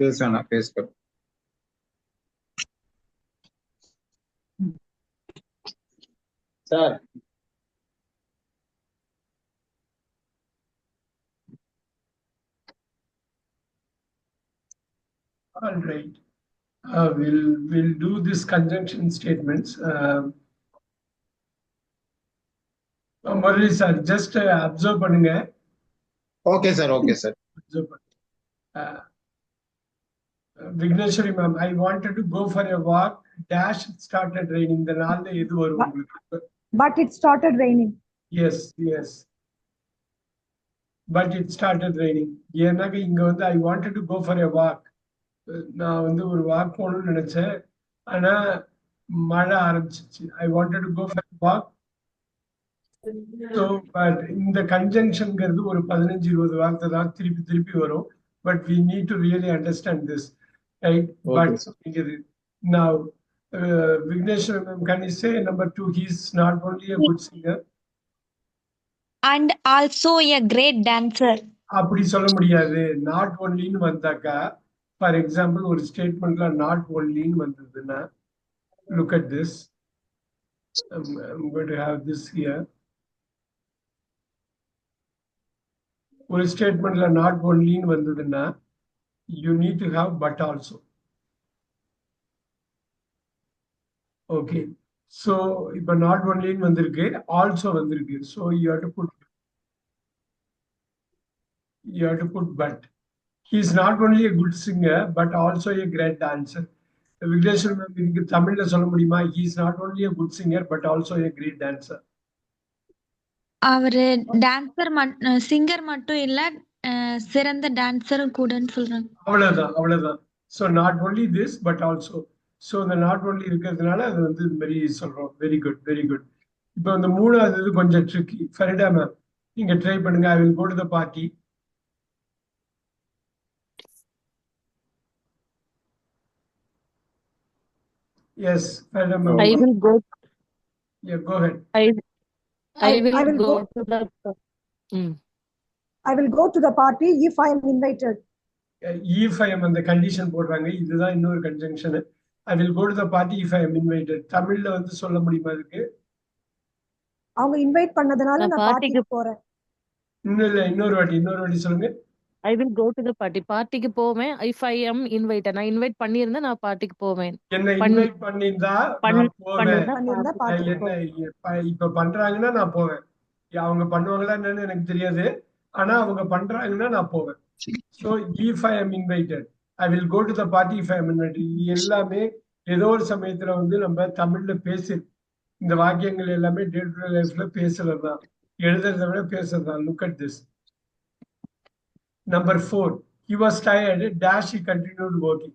பேசுவேண்ணா பேசுகிறேன். Sir All right. We'll do this conjunction statements. Murali sir, just observe பண்ணுங்க. Okay sir, okay sir. Observe பண்ணுங்க. Vigneshwari ma'am, I wanted to go for a walk. Dash started raining. இந்த நாள்ல எது வரும் உங்களுக்கு? But it started raining. Yes, yes. But it started raining. ஏன்னாக்க இங்க வந்து I wanted to go for a walk. நான் வந்து ஒரு வாக் போகணும்னு நினைச்சேன், ஆனா மழை ஆரம்பிச்சிச்சு. I wanted to go for a walk. So, but இந்த கன்ஜங்ஷன்ங்கிறது ஒரு 15-20 வார்த்தை தான் திருப்பி திருப்பி வரும். But we need to really understand this, right? Okay, But now, Vigneshwar ma'am, can you say number 2? He's not only a good singer. And also a great dancer. அப்படி சொல்ல முடியாது. Not onlyன்னு வந்தாக்கா, ஃபார் எக்ஸாம்பிள் ஒரு ஸ்டேட்மெண்ட்ல not onlyன்னு வந்ததுன்னா, look at this. I'm going to have this here. ஒரு ஸ்டேட்மெண்ட்ல not onlyன்னு வந்ததுன்னா, you need to have but also. Okay. So இப்ப not onlyன்னு வந்திருக்கு, also வந்திருக்கு. So you have to put but. He is not only a good singer but also a great dancer. Vigneshwar ma'am, இதுக்கு தமிழ்ல சொல்ல முடியுமா? He is not only a good singer but also a great dancer. அவரு dancer singer மட்டும் இல்ல, சிறந்த டான்சரும் கூடன்னு சொல்றாங்க. அவ்வளவுதான். So not only this but also. So the not only இருக்கிறதுனால அது வந்து இது மாதிரி சொல்றோம். Very good, very good. இப்போ அந்த மூணாவது இது கொஞ்சம் ட்ரிக்கி. ஃபரிடா மேம், நீங்க ட்ரை பண்ணுங்க. I will go to the party. Yes, Farida ma'am. I will go. Yeah, go ahead. I will go to the. I will go to the party if I am invited. If I am அந்த condition போடுறாங்க, இதுதான் இன்னொரு conjunction. I will go to the party if I am invited. தமிழ்ல வந்து சொல்ல முடியுமா இதுக்கு? அவங்க இன்வைட் பண்ணதனால நான் பார்ட்டிக்கு போறேன். இன்னொரு வாட்டி சொல்லுங்க. I will go to the party. பார்ட்டிக்கு போவேன். If I am invited. நான் இன்வைட் பண்ணியிருந்தா நான் பார்ட்டிக்கு போவேன். என்ன இன்வைட் பண்ணிருந்தா நான் போவேன். இப்ப பண்றாங்கன்னா நான் போவேன். அவங்க பண்ணுவாங்களா என்னன்னு எனக்கு தெரியாது, ஆனா அவங்க பண்றாங்கன்னா நான் போவேன். So if I am invited, I will go to the party if I am invited. எல்லாமே ஏதோ ஒரு சமயத்துல வந்து நம்ம தமிழ்ல பேசி இந்த வாக்கியங்கள் எல்லாமே டே டு டே லைஃப்ல பேசுறதுதான், எழுதுறதை விட பேசுறதுதான். Look at this. Number 4, he was tired, dash he continued working.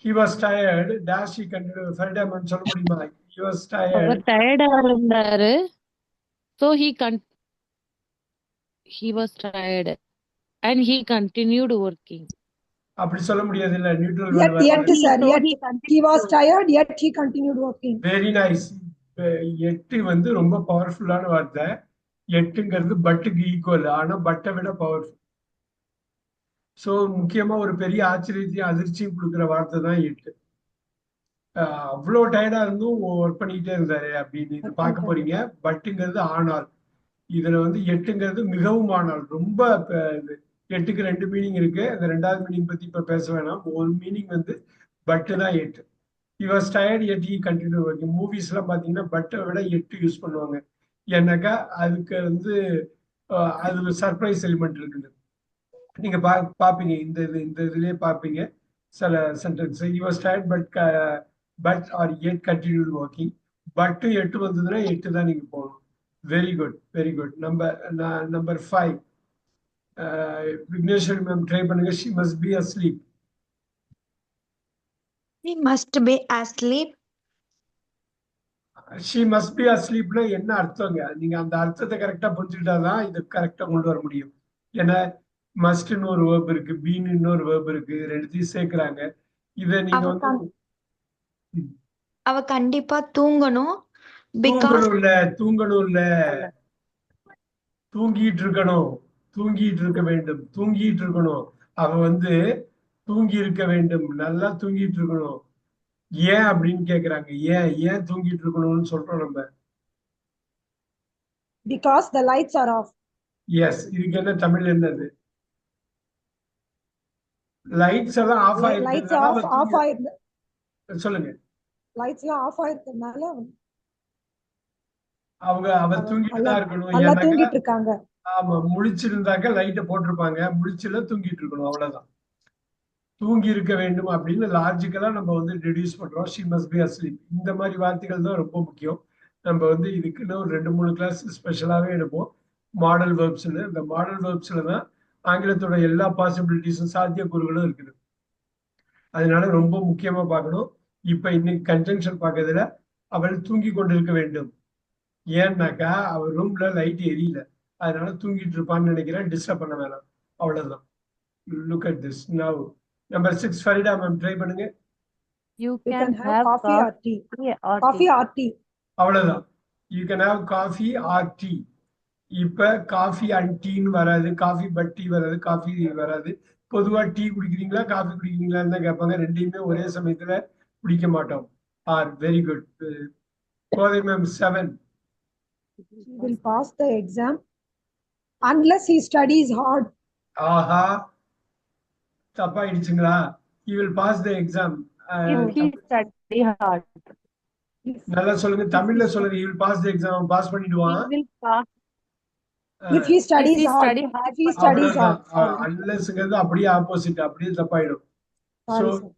He was tired, dash he continued. Farida ma'am சொல்ல முடியுமா? He was tired. அவர் டயர்டா இருந்தாரு. So he was tired and he continued working. அப்படி சொல்ல முடியாது இல்ல, neutral Yet sir, he was tired yet he continued working. Very nice. 8 வந்து ரொம்ப பவர்ஃபுல்லான வார்த்தை. 8ங்கிறது பட்டுக்கு ஈக்குவல், ஆனா பட்டை விட பவர்ஃபுல். சோ முக்கியமா ஒரு பெரிய ஆச்சரியத்தையும் அதிர்ச்சியும் கொடுக்குற வார்த்தை தான் 8. அவ்வளோ டயர்டா இருந்தும் ஒர்க் பண்ணிக்கிட்டே இருந்தாரு அப்படின்னு இது பார்க்க போறீங்க. பட்டுங்கிறது ஆனால், இதுல வந்து 8ங்கிறது மிகவும் ஆனால். ரொம்ப 8க்கு 2 மீனிங் இருக்கு. அந்த 2வது மீனிங் பத்தி இப்ப பேச வேணாம். ஒரு மீனிங் வந்து பட்டு தான் 8. He was tired yet he continued working. Movies எல்லாம் பாத்தீங்கன்னா பட்டை விட 8 யூஸ் பண்ணுவாங்க. ஏன்னாக்கா அதுக்கு வந்து அது சர்ப்ரைஸ் எலிமெண்ட் இருக்குது. நீங்க பாப்பீங்க, இந்த இதுலயே பாப்பீங்க சில sentence. He was tired but or yet continued working. But 8 வந்ததுன்னா 8 தான் நீங்க போகணும். Very good, very good. Number 5, Vigneshwari ma'am try பண்ணுங்க. She must be asleep. He must be asleep. She must be asleepனா என்ன அர்த்தங்க? நீங்க அந்த அர்த்தத்தை கரெக்டா புரிஞ்சுக்கிட்டாதான் இது கரெக்டா கொண்டு வர முடியும். ஏன்னா மஸ்ட்னு ஒரு வேர்ப் இருக்கு, பீன் இன்னொரு வேர்ப் இருக்கு, ரெண்டுத்தையும் சேர்க்கிறாங்க. இத நீங்க வந்து அவ கண்டிப்பா தூங்கணும். தூங்கணும் இல்ல, தூங்கிட்டு இருக்கணும். தூங்கிட்டு இருக்க வேண்டும், தூங்கிட்டு இருக்கணும். அவ வந்து தூங்கி இருக்க வேண்டும், நல்லா தூங்கிட்டு இருக்கணும். ஏன் அப்படின்னு கேக்குறாங்க. ஏன் தூங்கிட்டு இருக்கணும்னு சொல்றோம் நம்ம. Because the lights are off. Yes, இதுக்கு என்ன தமிழ் என்னது? லைட்ஸ் எல்லாம் ஆஃப் Lights ஆயிருக்கிறதுனால off, அவ off தூங்கி. ஆயிருக்கு. சொல்லுங்க. Lights எல்லாம் off ஆயிருக்கிறதுனால அவ தூங்கிட்டு நல்லா தான் இருக்கணும். நல்லா ஏன்னாக்கா தூங்கிட்டு இருக்காங்க. ஆமா, முழிச்சிருந்தாக்க லைட்டை போட்டிருப்பாங்க, முழிச்சுல தூங்கிட்டு இருக்கணும், அவ்வளவுதான். தூங்கி இருக்க வேண்டும் அப்படின்னு லாஜிக்கலா நம்ம வந்து ரெடியூஸ் பண்றோம். She must be asleep. இந்த மாதிரி வார்த்தைகள் தான் ரொம்ப முக்கியம். நம்ம வந்து இதுக்குன்னு ஒரு 2-3 கிளாஸ் ஸ்பெஷலாவே எடுப்போம், மாடல் வேர்ப்ஸ்னு. இந்த மாடல் வேர்ப்ஸ்ல தான் ஆங்கிலத்தோட எல்லா பாசிபிலிட்டிஸும், சாத்தியக்கூறுகளும் இருக்குது. அதனால ரொம்ப முக்கியமா பார்க்கணும். இப்ப இன்னைக்கு கன்ஜங்ஷன் பார்க்கறதுல அவள் தூங்கி கொண்டிருக்க வேண்டும். ஏன்னாக்கா அவ ரூம்ல லைட் எரியல, அதனால தூங்கிட்டு இருப்பான்னு நினைக்கிறேன். டிஸ்டர்ப் பண்ண வேணாம், அவ்வளவுதான். Look at this now. Number 6 Farida ma'am try பண்ணுங்க. You You can can have have coffee or tea. or Coffee tea. or tea. அவ்வளவுதான். You can have coffee or tea. இப்ப காஃபி அண்ட் டீன்னு வராது, coffee but tea வராது, coffee வராது. பொதுவா tea குடிக்கிறீங்களா coffee குடிக்கிறீங்களான்னு தான் கேட்பாங்க. ரெண்டையுமே ஒரே சமயத்துல குடிக்க மாட்டோம். Are very good. Kothai ma'am 7. He will pass the exam unless he studies hard. ஆஹா, தப்பாயிடுச்சுங்களா? he will pass the exam. If he study hard. நல்லா சொல்லுங்க, தமிழ்ல சொல்லுங்க. he will pass the exam, pass He பண்ணிடுவான். will pass. If he studies he hard. study hard. If he studies அவ்வளவுதான். hard. அன்லெஸ்ங்கிறது அப்படியே opposite, அப்படியே தப்பாயிடும். So Sorry, sir.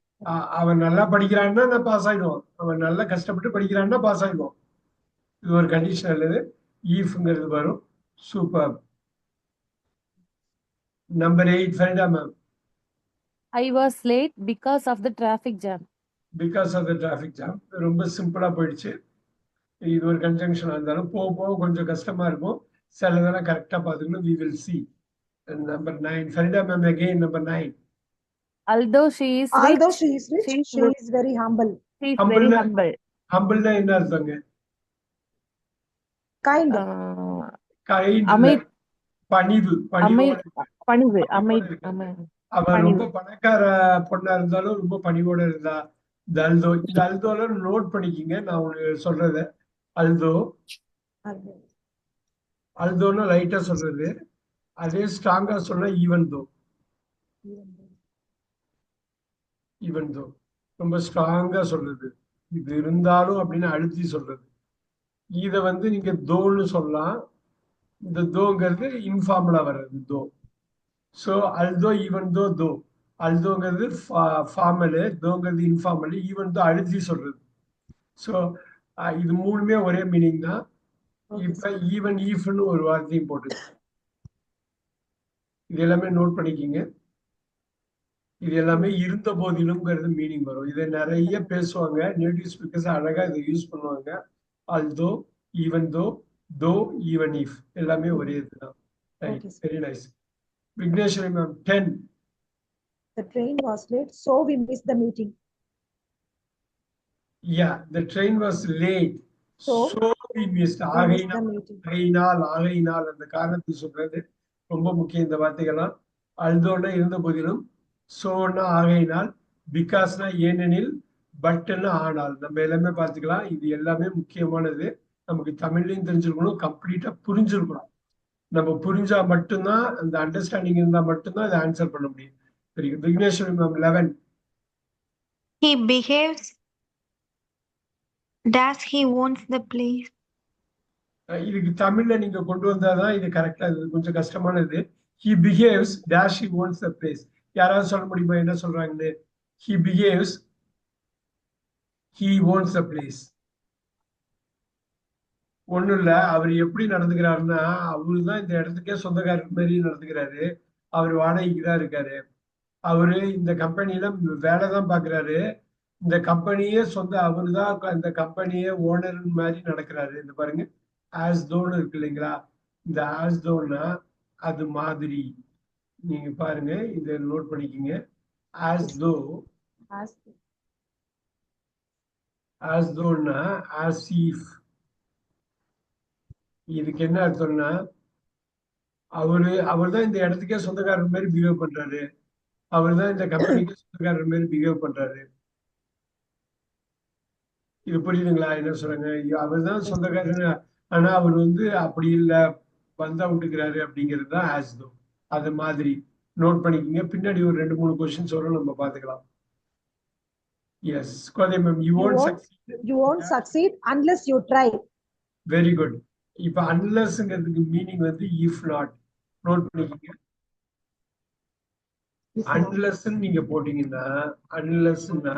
அவன் நல்லா படிக்கிறான்னா நான் பாஸ் ஆயிடுவான், அவன் நல்லா கஷ்டப்பட்டு படிக்கிறான்னா பாஸ் ஆயிடுவான். இது ஒரு கண்டிஷன் அல்லது ஈஃப்ங்கிறது வரும். Super. Number 8 Farida ma'am. I was late because of the traffic jam. Because of the traffic jam. ரொம்ப சிம்பிளா போயிடுச்சு. இது ஒரு கன்ஜங்ஷனா இருந்தாலும் போக போக கொஞ்சம் கஷ்டமா இருக்கும். சிலதெல்லாம் கரெக்டா பாத்துக்கணும். we will see. Number 9 Farida ma'am again number 9. Although she is Although rich, she is rich, she she is very humble. is very Humble. humble. ஹம்பிள்னா என்ன அர்த்தங்க? Kind. கைண்ட், அமை- பணிவு, அமை பணிவோட. பணிவு அமை பணிவோட இருக்கு. அமை அவ பணிவு. ரொம்ப பணக்கார பொண்ணா இருந்தாலும் ரொம்ப பணிவோட இருந்தா. இந்த அல்தோ, இந்த அல்தோல நோட் பண்ணிக்கிங்க நான் உங்களுக்கு சொல்றத. அல்தோ, அல்தோன்னு லைட்டா சொல்றது. அதே ஸ்ட்ராங்கா சொன்னா ஈவன் தோ. ஈவன் தோ ரொம்ப ஸ்ட்ராங்கா சொல்றது. இது இருந்தாலும் அப்படின்னு அழுத்தி சொல்றது. இத வந்து நீங்க தோன்னு சொல்லலாம். இந்த தோங்கிறது இன்ஃபார்முலா வர்றது தோ. ஸோ அல்தோ, ஈவன் தோ, தோ. அல்தோங்கிறது ஃபார்மலு, தோங்கிறது இன்ஃபார்மலு, ஈவன் தோ அழுத்தி சொல்றது. ஸோ இது மூணுமே ஒரே மீனிங் தான். இப்ப ஈவன் ஈஃப்னு ஒரு வார்த்தையும் போட்டு இது எல்லாமே நோட் பண்ணிக்கிங்க. இது எல்லாமே இருந்த போதிலும்ங்கிறது மீனிங் வரும். இதை நிறைய பேசுவாங்க நேட்டிவ் ஸ்பீக்கர்ஸ், அழகா இதை யூஸ் பண்ணுவாங்க. அல்தோ, ஈவன் தோ, தோ, ஈவன் இஃப் எல்லாமே ஒரே இதுதான். Right, very nice. Vigneshwari ma'am 10. The train was late, so we missed the meeting. Yeah, the train was late, So we missed. we missed the meeting. ஆகையினால் அந்த காரணத்தை சொல்றது ரொம்ப முக்கியம். இந்த வார்த்தைகள்லாம் அல்தோன்னா இருந்த போதிலும், சோன்னா ஆகையினால், பிகாஸ்னா ஏனெனில், பட்னா ஆனால். நம்ம எல்லாமே பார்த்துக்கலாம். இது எல்லாமே முக்கியமானது. நமக்கு தமிழ்லையும் தெரிஞ்சிருக்கணும், கம்ப்ளீட்டா புரிஞ்சிருக்கணும். நம்ம புரிஞ்சா மட்டும்தான், அந்த அண்டர்ஸ்டாண்டிங் இருந்தா மட்டும்தான் இதை ஆன்சர் பண்ண முடியும். சரி, Vigneshwari ma'am 11. He behaves dash he owns the place. இதுக்கு தமிழ்ல நீங்க கொண்டு வந்தாதான் இது கரெக்டா. இது கொஞ்சம் கஷ்டமானது. he behaves dash he owns the place. யாராவது சொல்ல முடியுமா என்ன சொல்றாங்கன்னு? he behaves he owns the place. ஒண்ணும் இல்ல, அவர் எப்படி நடந்துக்கிறாருன்னா, அவரு தான் இந்த இடத்துக்கே சொந்தக்காரர் மாதிரி நடந்துக்கிறாரு. அவர் வாடகைக்கு தான் இருக்காரு. அவரு இந்த கம்பெனில வேலை தான் பாக்குறாரு. இந்த கம்பெனியே அவரு தான் இந்த கம்பெனியே ஓனர் மாதிரி நடக்கிறாரு. இந்த பாருங்க, ஆஸ் தோன்னு இருக்கு இல்லைங்களா? இந்த ஆஸ் தோன்னா அது மாதிரி. நீங்க பாருங்க, இதை நோட் பண்ணிக்கிங்க. ஆஸ் தோ, ஆஸ் தோன்னா ஆஸ் இஃப். இதுக்கு என்ன அர்த்தம்னா, அவர் தான் இந்த இடத்துக்கே சொந்தக்காரர் மாதிரி பிஹேவ் பண்றாரு. அவர் தான் இந்த கம்பெனிக்கு சொந்தக்காரர் மாதிரி பிஹேவ் பண்றாரு. இது புரியுதுங்களா என்ன சொல்றாங்க? அவர் தான் சொந்தக்காரர், ஆனா அவர் வந்து அப்படி இல்லை, வந்தா விட்டுக்கிறாரு அப்படிங்கிறது தான் ஆஸ் தோ. அது மாதிரி நோட் பண்ணிக்கோங்க. பின்னாடி ஒரு 2-3 கொஸ்டின்ஸ் வரும், நம்ம பாத்துக்கலாம். Yes Kothai ma'am, you You won't won't, succeed. you won't succeed unless you try. Very good. இப்ப அன்லெஸ்ங்கிறதுக்கு மீனிங் வந்து இஃப் நாட். நோட் பண்ணிக்கோங்க. If not. அன்லெஸ் நீங்க போட்டீங்கன்னா, அன்லெஸ்னா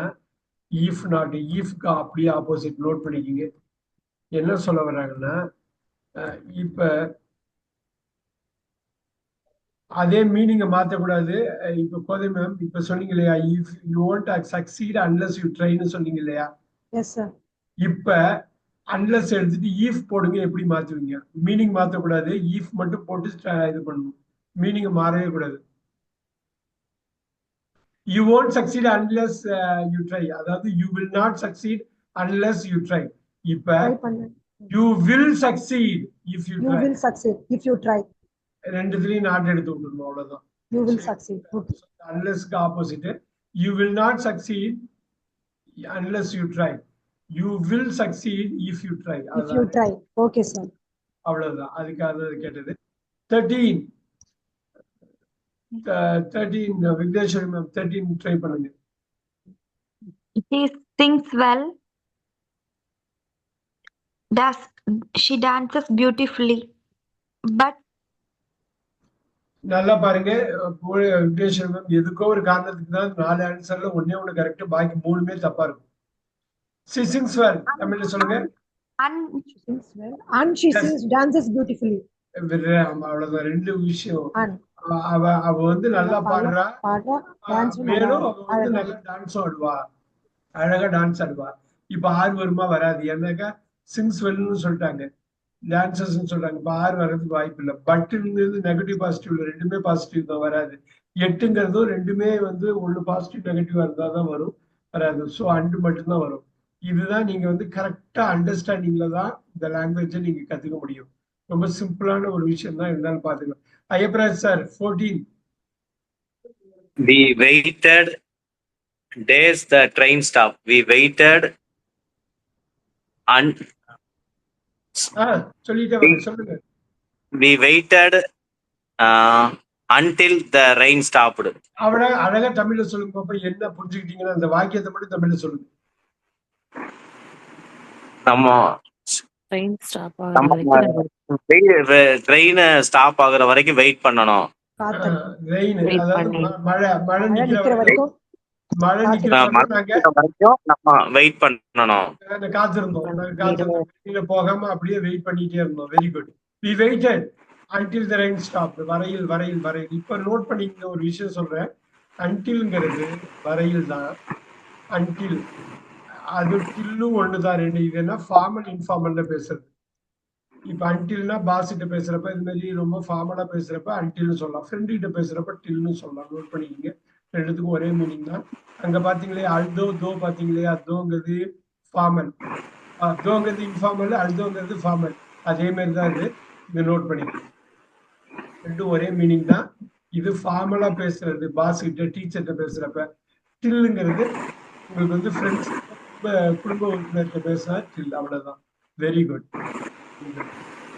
இஃப் நாட், இஃப்க்கு அப்படியே ஆப்போசிட். நோட் பண்ணிக்கோங்க. என்ன சொல்ல வர்றாங்கன்னா, இப்ப அதே மீனிங்கை மாற்றக்கூடாது. இப்ப கோதை மேம் இப்ப சொன்னீங்க இல்லையா, if you want succeed unless you ட்ரைன்னு சொன்னீங்க இல்லையா? Yes, sir. இப்ப அன்லெஸ் எடுத்துட்டு ஈஃப் போடுங்க. எப்படி மாத்துவீங்க? மீனிங் மாற்றக்கூடாது, ஈஃப் மட்டும் போட்டு இது பண்ணணும். மீனிங் மாறவே கூடாது. You won't succeed unless you try. அதாவது you will not succeed unless you try. இப்ப Try பண்ணு. you will succeed if you You try. will succeed if you try. ரெண்டுத்துலயும் நாட் எடுத்து விட்டுருணும், அவ்வளவுதான். You will succeed. Okay. அன்லெஸ்க்கு opposite. you will not succeed unless you try. you will succeed if you try. If you try. Okay, sir. அவ்வளவுதான். அதுக்காக அது கேட்டது. 13 Vigneshwari ma'am 13 try பண்ணுங்க. She sings well. She dances beautifully. But நல்லா பாருங்க Vigneshwari ma'am, எதுக்கோ ஒரு காரணத்துக்கு தான் 4 ஆன்சர்ல ஒண்ணு கரெக்ட், பாக்கி 3மே தப்பா இருக்கும். she sings well. தமிழ்ல சொல்லுங்க. She sings well. And she sings, dances beautifully. அவ்வளவுதான். 2 விஷயம். And அவ வந்து நல்லா பாடுறா, பாடுறா, dance மேலும் அவ வந்து நல்லா டான்ஸும் ஆடுவா, அழகா டான்ஸ் ஆடுவா. இப்ப ஆறு வருமா? வராது. ஏன்னாக்கா சிங்ஸ் வெல்னு சொல்லிட்டாங்க, டான்சஸ் சொல்றாங்க. இப்ப ஆறு வர்றதுக்கு வாய்ப்பு இல்லை. பட்டுங்கிறது நெகட்டிவ் பாசிட்டிவ்ல 2மே பாசிட்டிவ் தான், வராது. 8ங்கிறதும் 2மே வந்து ஒண்ணு பாசிட்டிவ் நெகட்டிவ் இருந்தா தான் வரும், வராது. ஸோ அண்டு மட்டும்தான் வரும். இதுதான் நீங்க வந்து கரெக்டா அண்டர்ஸ்டாண்டிங்ல தான் இந்த லாங்குவேஜை நீங்க கத்துக்க முடியும். ரொம்ப சிம்பிளான ஒரு விஷயம் தான், இருந்தாலும் பாத்துக்கலாம். Ayyapparaj sir 14. We waited days the train stopped. We waited and சொல்லிட்டே வாங்க, சொல்லுங்க. we waited until the rain stopped. அழகா தமிழ்ல சொல்லுங்க பாப்பா. என்ன புரிஞ்சுக்கிட்டீங்கன்னா அந்த வாக்கியத்தை மட்டும் தமிழ்ல சொல்லுங்க. நம்ம ட்ரெயின் ஸ்டாப் ட்ரெயின் ஸ்டாப் ஆகுற வரைக்கும் வெயிட் பண்ணணும். ரெயின், அதாவது மழை நிக்கிற வரைக்கும் நம்ம வெயிட் பண்ணணும். காத்திருந்தோம். போகாம அப்படியே வெயிட் பண்ணிட்டே இருந்தோம். Very good. we waited until the rain stopped. வரையில். இப்ப நோட் பண்ணிக்க ஒரு விஷயம் சொல்றேன். அன்டில்ங்கிறது வரையில் தான். அன்டில் அது டில்லும் ஒண்ணுதான். 2 இது என்ன ஃபார்மல் இன்ஃபார்மல்ல பேசுறது. இப்ப அன்டில்னா பாஸ் கிட்ட பேசுறப்ப, இது மாதிரி ரொம்ப ஃபார்மலா பேசுறப்ப அன்டில்னு சொல்லலாம். ஃப்ரெண்ட் கிட்ட பேசுறப்ப டில்னு சொல்லலாம். நோட் பண்ணிக்கோங்க. 2த்துக்கும் ஒரே மீனிங் தான். அங்க பாத்தீங்களே அல்தோ தோ, பாத்தீங்களே அதோங்கிறது ஃபார்மல், தோங்கிறது இன்ஃபார்மல், அல்தோங்கிறது ஃபார்மல். அதே மாதிரி தான் இது நோட் பண்ணிக்கோங்க. 2 ஒரே மீனிங் தான். இது ஃபார்மலா பேசுறது பாஸ் கிட்ட, டீச்சர்கிட்ட பேசுறப்ப. டில்லுங்கிறது உங்களுக்கு வந்து ஃப்ரெண்ட்ஸ், குடும்ப உறுப்பினர்கிட்ட பேசுனா டில், அவ்வளவுதான். Very good.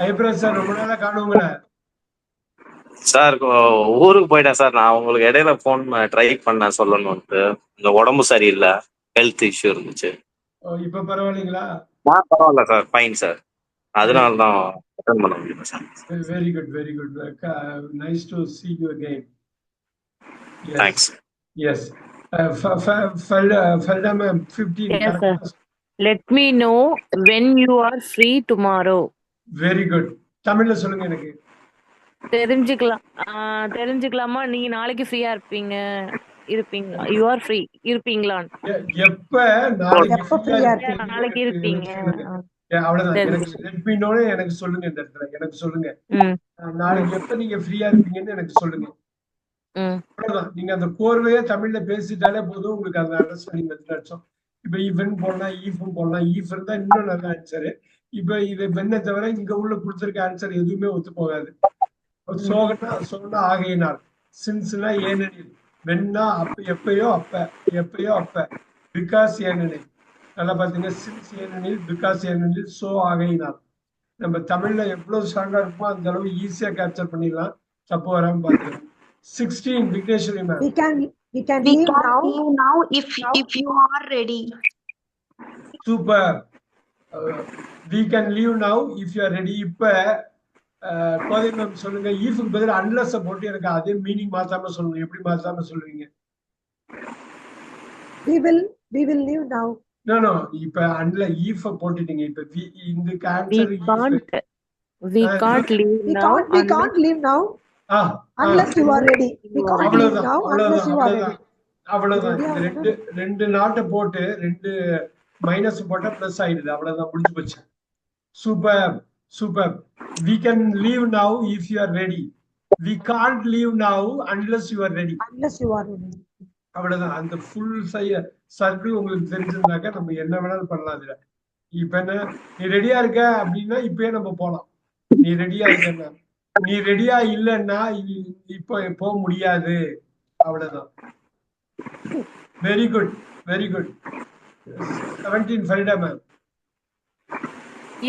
ஐயப்பராஜ் சார் ரொம்ப நாளா காணுங்கள சார். ஊருக்கு போயிட்டேன் சார். நான் உங்களுக்கு இடையில போன் ட்ரை பண்ண சொல்லணும்ட்டு, இந்த உடம்பு சரியில்லை, ஹெல்த் இஷ்யூ இருந்துச்சு. இப்ப பரவாயில்லைங்களா? பரவாயில்ல சார், ஃபைன் சார். அதனால தான் அட்டெண்ட் பண்ண முடியல sir. Very good, very good. Nice to see you again. Thanks. Yes. Felda ma'am 15. Yes, sir. Let me know when you are free tomorrow. Very good. தமிழ்ல சொல்லுங்க எனக்கு. தெரிஞ்சுக்கலாமா? நீங்க நாளைக்கு ஃப்ரீயா இருப்பீங்களா? you are free இருப்பீங்களா? எப்ப நாளைக்கு இருப்பீங்க? அவ்வளவுதான். let me know எனக்கு சொல்லுங்க. இந்த இடத்துல எனக்கு சொல்லுங்க, நாளைக்கு எப்ப நீங்க ஃப்ரீயா இருப்பீங்கன்னு எனக்கு சொல்லுங்க. அவ்வளவுதான். நீங்க அந்த கோர்வையா தமிழ்ல பேசிட்டாலே போதும், உங்களுக்கு அந்த அண்டர்ஸ்டாண்டிங் அர்த்தம். இப்ப ஈவன் போடலாம், ஈஃபும் போடலாம். ஈஃப் இருந்தா இன்னும் நல்ல ஆன்சரு. இப்ப இது வெண்ணை தவிர இங்க உள்ள கொடுத்துருக்க ஆன்சர் எதுவுமே ஒத்து போகாது. சோனா ஆகையினால், சின்ஸ்னா ஏனெனில், வென்னா எப்பயோ அப்ப, பிகாஸ் ஏனெனில். நல்லா பாத்தீங்க, சின்ஸ் ஏனெனில், பிகாஸ் ஏனெனில், சோ ஆகையினால். நம்ம தமிழ்ல எவ்வளவு ஸ்ட்ராங்கா இருக்குமோ அந்த அளவு ஈஸியா கேப்சர் பண்ணிடலாம். தப்பு வராம பாத்துக்கலாம். 16 Vigneshwari ma'am. We can We leave can now. leave now if Now. you are ready. Super. we can leave now if you are ready. இப்ப கோதை மேம் சொல்லுங்க, ஈஃப்க்கு பதில் அன்லஸ் போட்டு எனக்கு அதே மீனிங் மாத்தாம சொல்லுங்க. எப்படி மாத்தாம சொல்லுவீங்க? We will leave now. No இப்ப அன்ல ஈஃப் போட்டுட்டீங்க. இப்ப இந்த We answer can't leave now. We can't leave now unless you are ready. We can't leave now unless you are ready. அவ்வளவுதான். இந்த ரெண்டு நாட்டை போட்டு 2 மைனஸ் போட்டா பிளஸ் ஆயிடுது. அவ்வளவுதான், முடிஞ்சு போச்சு. Super. we can leave now if you are ready. we can't leave now unless you are ready. Unless you are ready. அவ்வளவுதான். அந்த ஃபுல் சர்க்கிள் உங்களுக்கு தெரிஞ்சிருந்தாக்க நம்ம என்ன வேணாலும் பண்ணலாம். அதுல இப்ப என்ன, நீ ரெடியா இருக்க அப்படின்னா இப்பயே நம்ம போலாம். நீ ரெடியா இருக்கன்னா, நீ ரெடியா இல்லைன்னா இப்ப போக முடியாது. அவ்வளவுதான். Very good. 17 Farida ma'am.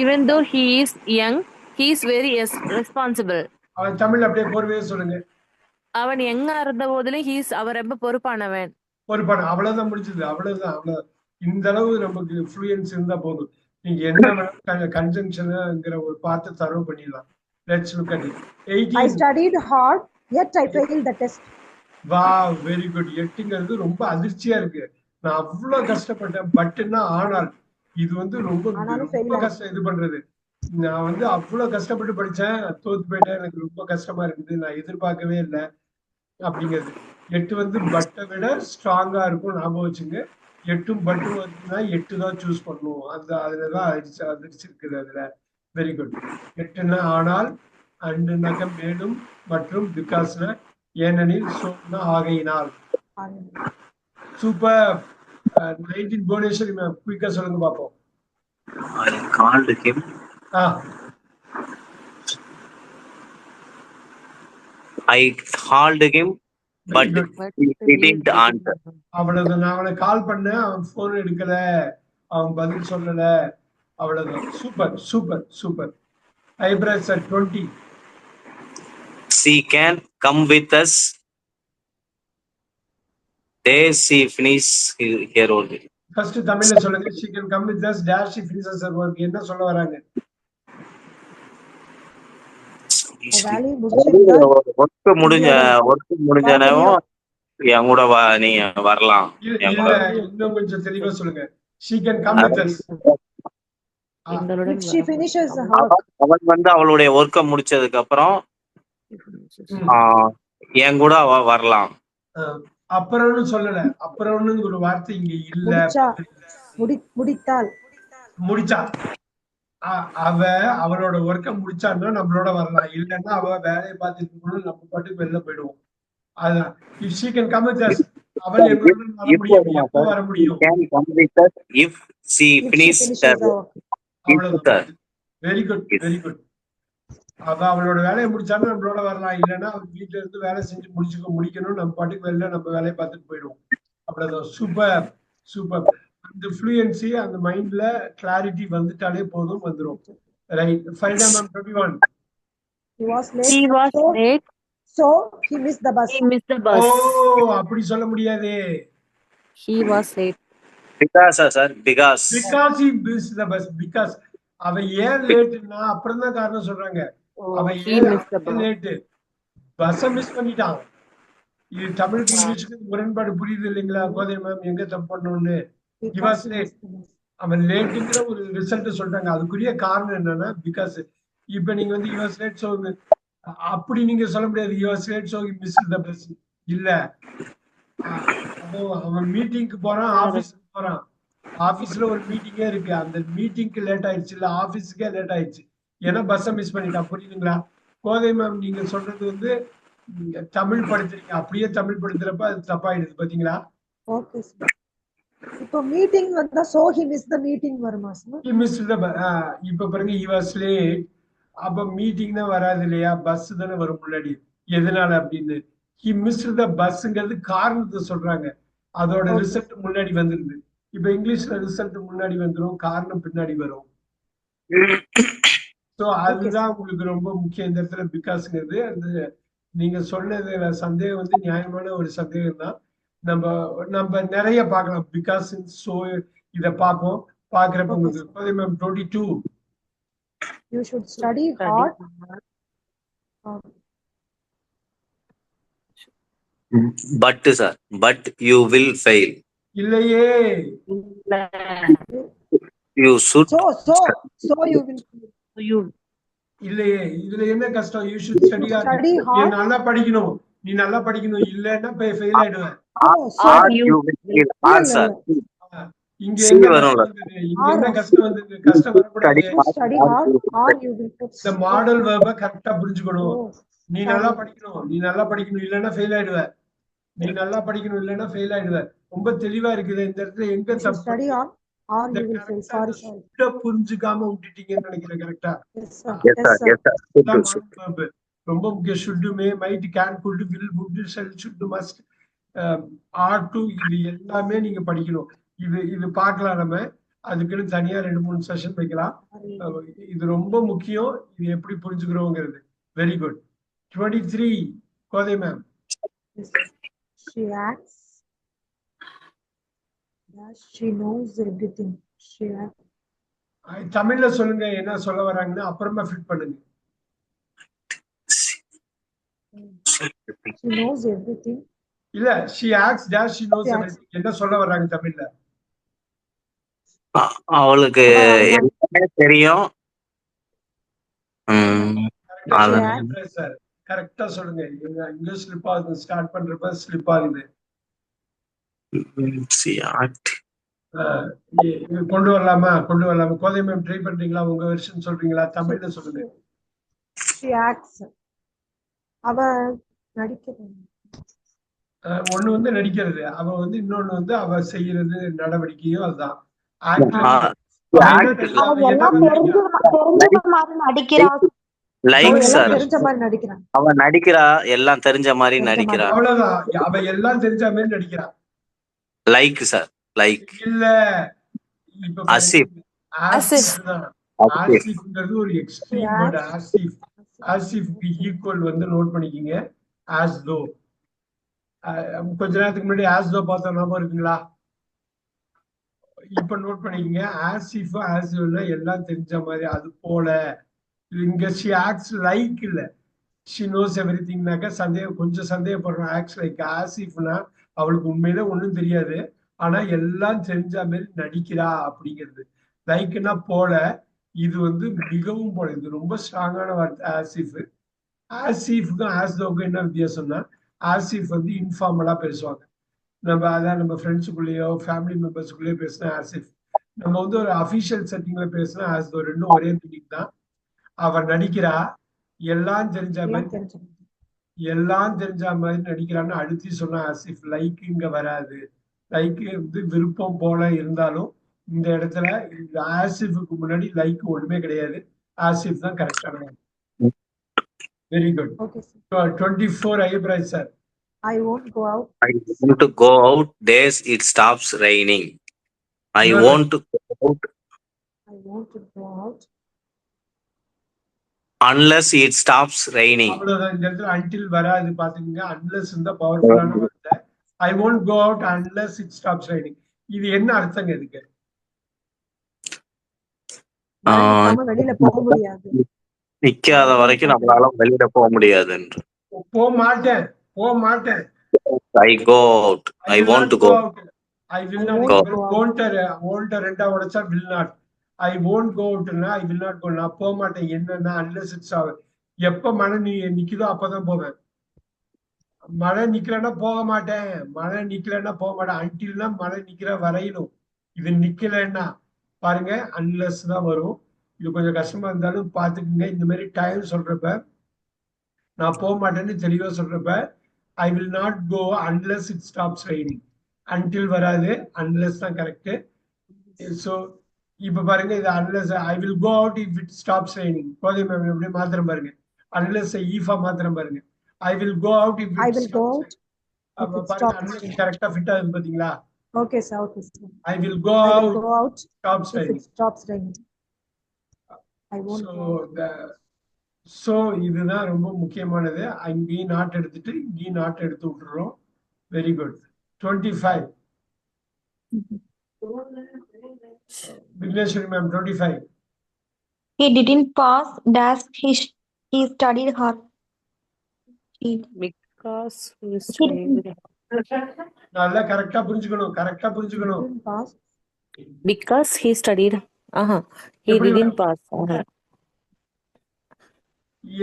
Even though he is young, he is very responsible. அவன் தமிழ் அப்படியே போர்வையே சொல்லுங்க. அவன் யங்கா இருந்த போதிலும் அவர் ரொம்ப பொறுப்பானவன். அவ்வளவுதான், முடிச்சது. அவ்வளவுதான். இந்த அளவு நமக்கு ஃப்ளூயன்ஸ் இருந்தா போதும். நீங்க என்ன கன்ஜங்ஷன்ங்கிற ஒரு பார்த்து தரவு பண்ணிடலாம். Let's look at it. 18. I studied hard yet I failed the test. Wow, very good. 8ங்கிறது ரொம்ப அதிர்ச்சியா இருக்கு. நான் அவ்வளவு கஷ்டப்பட்டேன், பட்னா ஆனால் இது வந்து ரொம்ப கஷ்டம். இது பண்றது, நான் அவ்வளவு கஷ்டப்பட்டு படிச்சேன், தோத்து போயிட்டேன், எனக்கு ரொம்ப கஷ்டமா இருக்குது, நான் எதிர்பார்க்கவே இல்லை அப்படிங்கிறது. 8 பட்டை விட ஸ்ட்ராங்கா இருக்கும். ஞாபகம் வச்சுங்க. 8ம் பட்டும் வந்துன்னா 8 தான் சூஸ் பண்ணுவோம். அதுலதான் அதிர்ச்சி இருக்குது அதுல. Very good. 8ன்னா ஆனால், அண்டுனாக்க மேலும், மற்றும் பிகாஸ்னா ஏனெனில், சோனா ஆகையினால். சூப்பர். 19 புவனேஸ்வரி மேம், குயிக்கா சொல்லுங்க பாப்போம். I called him. I called him, but he didn't answer. அவ்வளவுதான். நான் அவனை கால் பண்ணேன், அவன் போன் எடுக்கல, அவன் பதில் சொல்லல. அவ்வளவுதான். Super. ஐப்ராஜ் sir 20. She can come with us. Day she finish here only. First தமிழ்ல சொல்லுங்க. she can come with us dash she finishes her work. என்ன சொல்ல வராங்க? ஒர்க் முடிஞ்சனவும் என் கூட நீங்க வரலாம். இன்னும் கொஞ்சம் தெளிவா சொல்லுங்க. she can come with us. If she finishes her work. அவன் அவளுடைய ஒர்க்க முடிச்சதுக்கு அப்புறம் என் கூட அவ வரலாம். அப்புறம்னு சொல்லல. அப்புறம்னு ஒரு வார்த்தை இங்க இல்ல. முடிச்சா அவளோட ஒர்க்க முடிச்சான்னா நம்மளோட வரலாம். இல்லைன்னா அவ வேலையை பார்த்துட்டு நம்ம பாட்டுக்கு வெளில போயிடுவோம். அதான். if she can come with us, அவள் எங்களுடன் வர முடியும். எப்போ வர முடியும்? if she finishes her work. Very good. அவளோட வேலையை முடிச்சாலும் நம்மளோட வரலாம். இல்லைன்னா அவன் வீட்டுல இருந்து வேலை செஞ்சு முடிக்கணும். நம்ம பாட்டுக்கு வெளில நம்ம வேலையை பார்த்துட்டு போயிடுவோம். அவ்வளவுதான். சூப்பர். அந்த ஃப்ளூயன்சி, அந்த மைண்ட்ல கிளாரிட்டி வந்துட்டாலே போதும், வந்துரும். ரைட். ஃபைண்டா ma'am 21. He was late. So he missed the bus. ஓ, அப்படி சொல்ல முடியாதே. He was late. Because he missed the bus. Because அவ ஏன் லேட்னா அப்புறம் தான் காரணம் சொல்றாங்க. அவன் லேட்டு பஸ் மிஸ் பண்ணிட்டான். இது தமிழுக்கு இங்கிலீஷுக்கு முரண்பாடு புரியுது இல்லைங்களா கோதை மேம்? எங்க தப்பு பண்ணணும்னு. அவன் லேட்டுங்கிற ஒரு ரிசல்ட் சொல்றாங்க. அதுக்குரிய காரணம் என்னன்னா பிகாஸ். இப்ப நீங்க யுவர் லேட், சோ அப்படி நீங்க சொல்ல முடியாது. Your late, so miss the bus இல்ல. அவன் மீட்டிங்க்கு போறான், ஆபீஸ்க்கு போறான். ஆபீஸ்ல ஒரு மீட்டிங்கே இருக்கு. அந்த மீட்டிங்க்கு லேட் ஆயிடுச்சு, இல்ல ஆபீஸ்க்கே லேட் ஆயிடுச்சு. ஏன்னா பஸ்ஸை மிஸ் பண்ணிட்டான். புரியுதுங்களா கோதை மேம்? நீங்க சொல்றது தமிழ் படுத்துறீங்க, அப்படியே தமிழ் படுத்துறப்ப அது தப்பாயிடுது. பாத்தீங்களா? Okay sir. இப்போ மீட்டிங் வந்தா so he missed the meeting வருமா சார்? he missed the இப்ப பாருங்க he was late அப்ப மீட்டிங் தான் வராது இல்லையா, பஸ் தானே வரும் முன்னாடி. எதனால அப்படின்னு ஹி மிஸ்ட் த பஸ்ங்கிறது காரணத்தை சொல்றாங்க, அதோட Okay. ரிசல்ட் முன்னாடி வந்துருது. இப்ப இங்கிலீஷ்ல ரிசல்ட் முன்னாடி வந்துரும், காரணம் பின்னாடி வரும். ஸோ அதுதான் உங்களுக்கு ரொம்ப முக்கியம் இந்த இடத்துல பிகாஸ்ங்கிறது. அந்த நீங்க சொன்னதுல சந்தேகம் வந்து நியாயமான ஒரு சந்தேகம் தான். நம்ம நம்ம நிறைய பார்க்கலாம் பிகாஸ் ஸோ இதை பார்ப்போம். பார்க்குறப்ப Okay, உங்களுக்கு ma'am 22 You should study hard. But sir, but you will fail. இல்லையே, you should So you will இல்லையே, இதுல என்ன கஷ்டம்? யூ ஷுட் ஸ்டடி study நீ hard. நல்லா படிக்கணும், நீ நல்லா படிக்கணும், இல்லைன்னா ஃபெயில் ஆயிடுவேன். Are you will fail. Are sir, இங்க C என்ன வரும்ல. கஷ்டம் வந்தது? இங்க என்ன கஷ்டம் வந்தது? கஷ்டம் வரக்கூடாது. Study hard or you will put. இந்த மாடல் வேர்ப கரெக்டா புரிஞ்சுக்கணும். Oh, நீ நல்லா படிக்கணும், நீ நல்லா படிக்கணும், இல்லைன்னா ஃபெயில் ஆயிடுவ. நீ நல்லா படிக்கணும், இல்லைன்னா ஃபெயில் ஆயிடுவ. ரொம்ப தெளிவா இருக்குது இந்த இடத்துல. எங்க you should தப்பு? study hard or இந்த you will fail. correct ah Sorry. சுத்த புரிஞ்சுக்காம விட்டுட்டீங்கன்னு நினைக்கிறேன். கரெக்டா? Yes, sir. Yes sir, yes sir. இதுதான் modal verb. ரொம்ப முக்கியம். should, may, might, can, could, will, would, shall, should, must, ought to, இது எல்லாமே நீங்க படிக்கணும். இது பார்க்கலாம் நம்ம. அதுக்குன்னு தனியா 2-3 செஷன் வைக்கலாம். இது ரொம்ப முக்கியம். இது எப்படி புரிஞ்சுக்கிறோங்கிறது. Very good. 23 Kothai ma'am. Yes. She acts that she knows everything. She acts. தமிழ்ல சொல்லுங்க என்ன சொல்ல வராங்கன்னு, அப்புறமா ஃபிட் பண்ணுங்க. She knows everything. இல்ல, she acts that she knows everything. என்ன சொல்ல வர்றாங்க தமிழ்ல? அவளுக்கு எல்லாமே தெரியும். சார் கரெக்டா சொல்லுங்க. இங்க ஸ்லிப் ஆகுது, ஸ்டார்ட் பண்றப்ப ஸ்லிப் ஆகுது. கொண்டு வரலாமா? கோதை மேம் ட்ரை பண்றீங்களா? உங்க வெர்ஷன் சொல்றீங்களா? தமிழ்ல சொல்லுங்க. She acts. அவ நடிக்கிறது. ஒண்ணு வந்து நடிக்கிறது, அவ வந்து இன்னொன்னு வந்து அவ செய்யறது நடவடிக்கையோ அதுதான். லைக் சார், தெரிஞ்ச மாதிரி நடிக்கிறான். அவ நடிக்கிறா, எல்லாம் தெரிஞ்ச மாதிரி நடிக்கிறா. அவ்வளவுதான், அவ எல்லாம் தெரிஞ்ச மாதிரி நடிக்கிறா. லைக் சார், லைக் இல்ல. இப்ப ஆசிஃப். ஆசிஃப்ங்கிறது ஒரு எக்ஸ்ட்ரீம் வேர்ட். ஆசிஃப்க்கு ஈக்குவல் வந்து நோட் பண்ணிக்கிங்க. as though. கொஞ்ச நேரத்துக்கு முன்னாடி as though பார்த்தா ஞாபகம் இருக்குங்களா? இப்ப நோட் பண்ணிக்கிங்க. ஆசிஃப் as though எல்லாம் தெரிஞ்ச மாதிரி, அது போல. இங்க she acts like இல்ல, she knows everything னாக்க கொஞ்சம் சந்தேகப்படுறோம். acts like. ஆசிஃப்னா அவளுக்கு உண்மையில ஒண்ணும் தெரியாது, ஆனா எல்லாம் தெரிஞ்ச மாதிரி நடிக்கிறா அப்படிங்கிறது. லைக்னா போல. இது வந்து மிகவும் போல. இது ரொம்ப ஸ்ட்ராங்கான வார்த்தை ஆசிஃப். ஆசிஃப்க்கும் ஆஸ்தோவுக்கும் என்ன வித்தியாசம்னா, ஆசிஃப் வந்து இன்ஃபார்மலா பேசுவாங்க. நம்ம ஃப்ரெண்ட்ஸுக்குள்ளேயோ ஃபேமிலி மெம்பர்ஸுக்குள்ளேயோ பேசினா ஆசிஃப். நம்ம வந்து ஒரு அஃபிஷியல் செட்டிங்ல பேசினா ஆஸ்தோ. ரெண்டும் ஒரே மீனிங் தான். அவ நடிக்கிறா, எல்லாம் தெரிஞ்ச மாதிரி நடிக்கிறான்னு அழுத்தி சொன்னா ஆசிஃப். லைக் இங்க வராது. லைக் வந்து விருப்பம் போல இருந்தாலும் இந்த இடத்துல ஆசிஃபுக்கு முன்னாடி லைக் ஒண்ணுமே கிடையாது. ஆசிஃப் தான் கரெக்டான. Very good. 24 Ayyapraj sir. I won't go out. I want to go out days it stops raining. I want to go out. I want to go out. Unless it stops raining. அவ்வளவுதான். இந்த இடத்துல until வராது பாத்தீங்க. unless இந்த பவர்ஃபுல்லான வார்த்தை. I won't go out unless it stops raining. இது என்ன அர்த்தங்க இதுக்கு? வெளியில போக முடியாது. நிக்காத வரைக்கும் நம்மளால வெளியில போக முடியாது. போக மாட்டேன். I go out. I want to go out. I will not go. won't ரெண்டா உடைச்சா will not. I won't go out னா I will not go. நான் போக மாட்டேன். என்னன்னா unless it's எப்ப மழை நிக்குதோ அப்பதான் போவேன். மழை நிக்கலன்னா போக மாட்டேன். அன்டில்னா மழை நிக்கிற வரையிலும். இது நிக்கலன்னா பாருங்க அன்லெஸ் தான் வரும். இது கொஞ்சம் கஷ்டமா இருந்தாலும் பாத்துக்குங்க. இந்த மாதிரி டைம் சொல்றப்ப, நான் போக மாட்டேன்னு தெளிவா சொல்றப்ப, I will not go unless it stops raining. Until வராது, அன்லெஸ் தான் கரெக்ட். ஸோ இப்ப பாருங்க இது unless I will go out if it stops raining. Kothai ma'am எப்படி மாத்திரம் பாருங்க. unless ஈஃபா மாத்திரம் பாருங்க. I will go out if I it will go stops out raining. if அப்ப it பாருங்க stops. unless கரெக்டா ஃபிட் ஆகுது பாத்தீங்களா? Okay, sir. Okay, sir. I will go I will out go out stops if it raining. stops raining. I won't So go out. So இதுதான் ரொம்ப முக்கியமானது. அங்கேயும் not எடுத்துட்டு இங்கேயும் நாட் எடுத்து விட்டுறோம். Very good. 25 Vigneshwari ma'am 25. He didn't pass dash he studied hard. Because he He studied. நல்லா கரெக்டா புரிஞ்சுக்கணும். Didn't pass. Because he studied. He எப்படி didn't pass.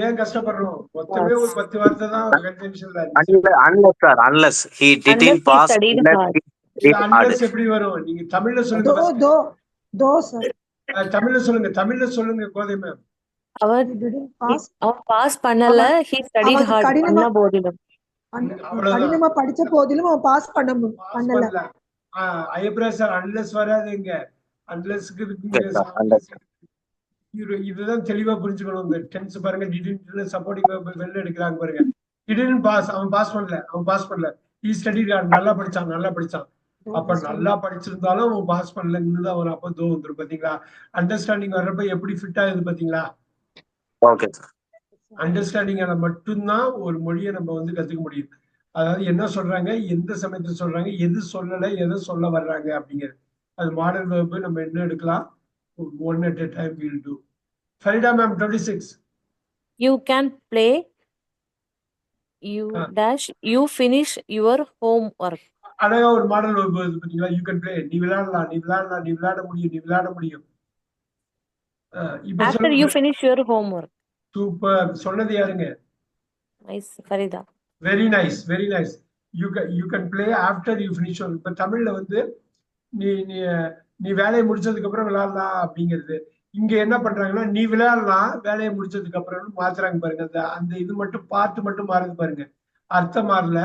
ஏன் கஷ்டப்படுறோம்? மொத்தமே ஒரு 10 வார்த்தை தான் கன்வென்ஷன்ல unless sir, unless he didn't Unless he pass, studied unless hard. he studied hard. unless எப்படி வரும்? நீங்க தமிழ்ல சொல்லுங்க first. Though, sir. தமிழ்ல சொல்லுங்க கோதை மேம். அவர் He didn't pass. அவன் பாஸ் பண்ணல. he studied அவன் hard. கடினமா- பண்ண போதிலும் அவ்வளவுதான். கடினமா படிச்ச போதிலும் அவன் பாஸ் பண்ணல. பண்ணல. ஐயப்ரா சார் unless வராதுங்க. unlessக்கு Okay, sir, unless. இதுதான் தெளிவா புரிஞ்சுக்கணும். இந்த டென்ஸ் பாருங்க டிடன்ட்ல சப்போர்ட்டிங் வெளில எடுக்கிறாங்க பாருங்க. டிடன்ட் பாஸ், அவன் பாஸ் பண்ணல. he studied hard, நல்லா படிச்சான். அப்ப நல்லா படிச்சிருந்தாலும் அவன் பாஸ் பண்ணலன்னு தான் ஒரு அப்போ தோ வந்துரும் பாத்தீங்களா? அண்டர்ஸ்டாண்டிங் வர்றப்ப எப்படி ஃபிட் ஆகுது பாத்தீங்களா? Okay, sir. அண்டர்ஸ்டாண்டிங்கால மட்டும்தான் ஒரு மொழியை நம்ம வந்து கத்துக்க முடியும். அதாவது என்ன சொல்றாங்க, எந்த சமயத்துல சொல்றாங்க, எது சொல்லல, எதை சொல்ல வர்றாங்க அப்படிங்கிறது. அது மாடல் வெர்பு நம்ம என்ன எடுக்கலாம், one at a time we'll do. Farida ma'am 26. you can play. You dash you finish your homework. அழகா ஒரு மாடல் வெர்பு இது பாத்தீங்களா? யூ கேன் ப்ளே, நீ விளையாட முடியும். இப்ப After you finish your homework. Super. சொன்னது யாருங்க? Nice, Farida. Very nice. You can play after you finish. இப்ப தமிழ்ல வந்து நீ நீ நீ வேலையை முடிச்சதுக்கு அப்புறம் விளையாடலாம் அப்படிங்கிறது. இங்க என்ன பண்றாங்கன்னா, நீ விளையாடலாம் வேலையை முடிச்சதுக்கு அப்புறம் மாத்துறாங்க பாருங்க. அந்த இது மட்டும் பார்த்து மட்டும் மாறுது பாருங்க, அர்த்தம் மாறல,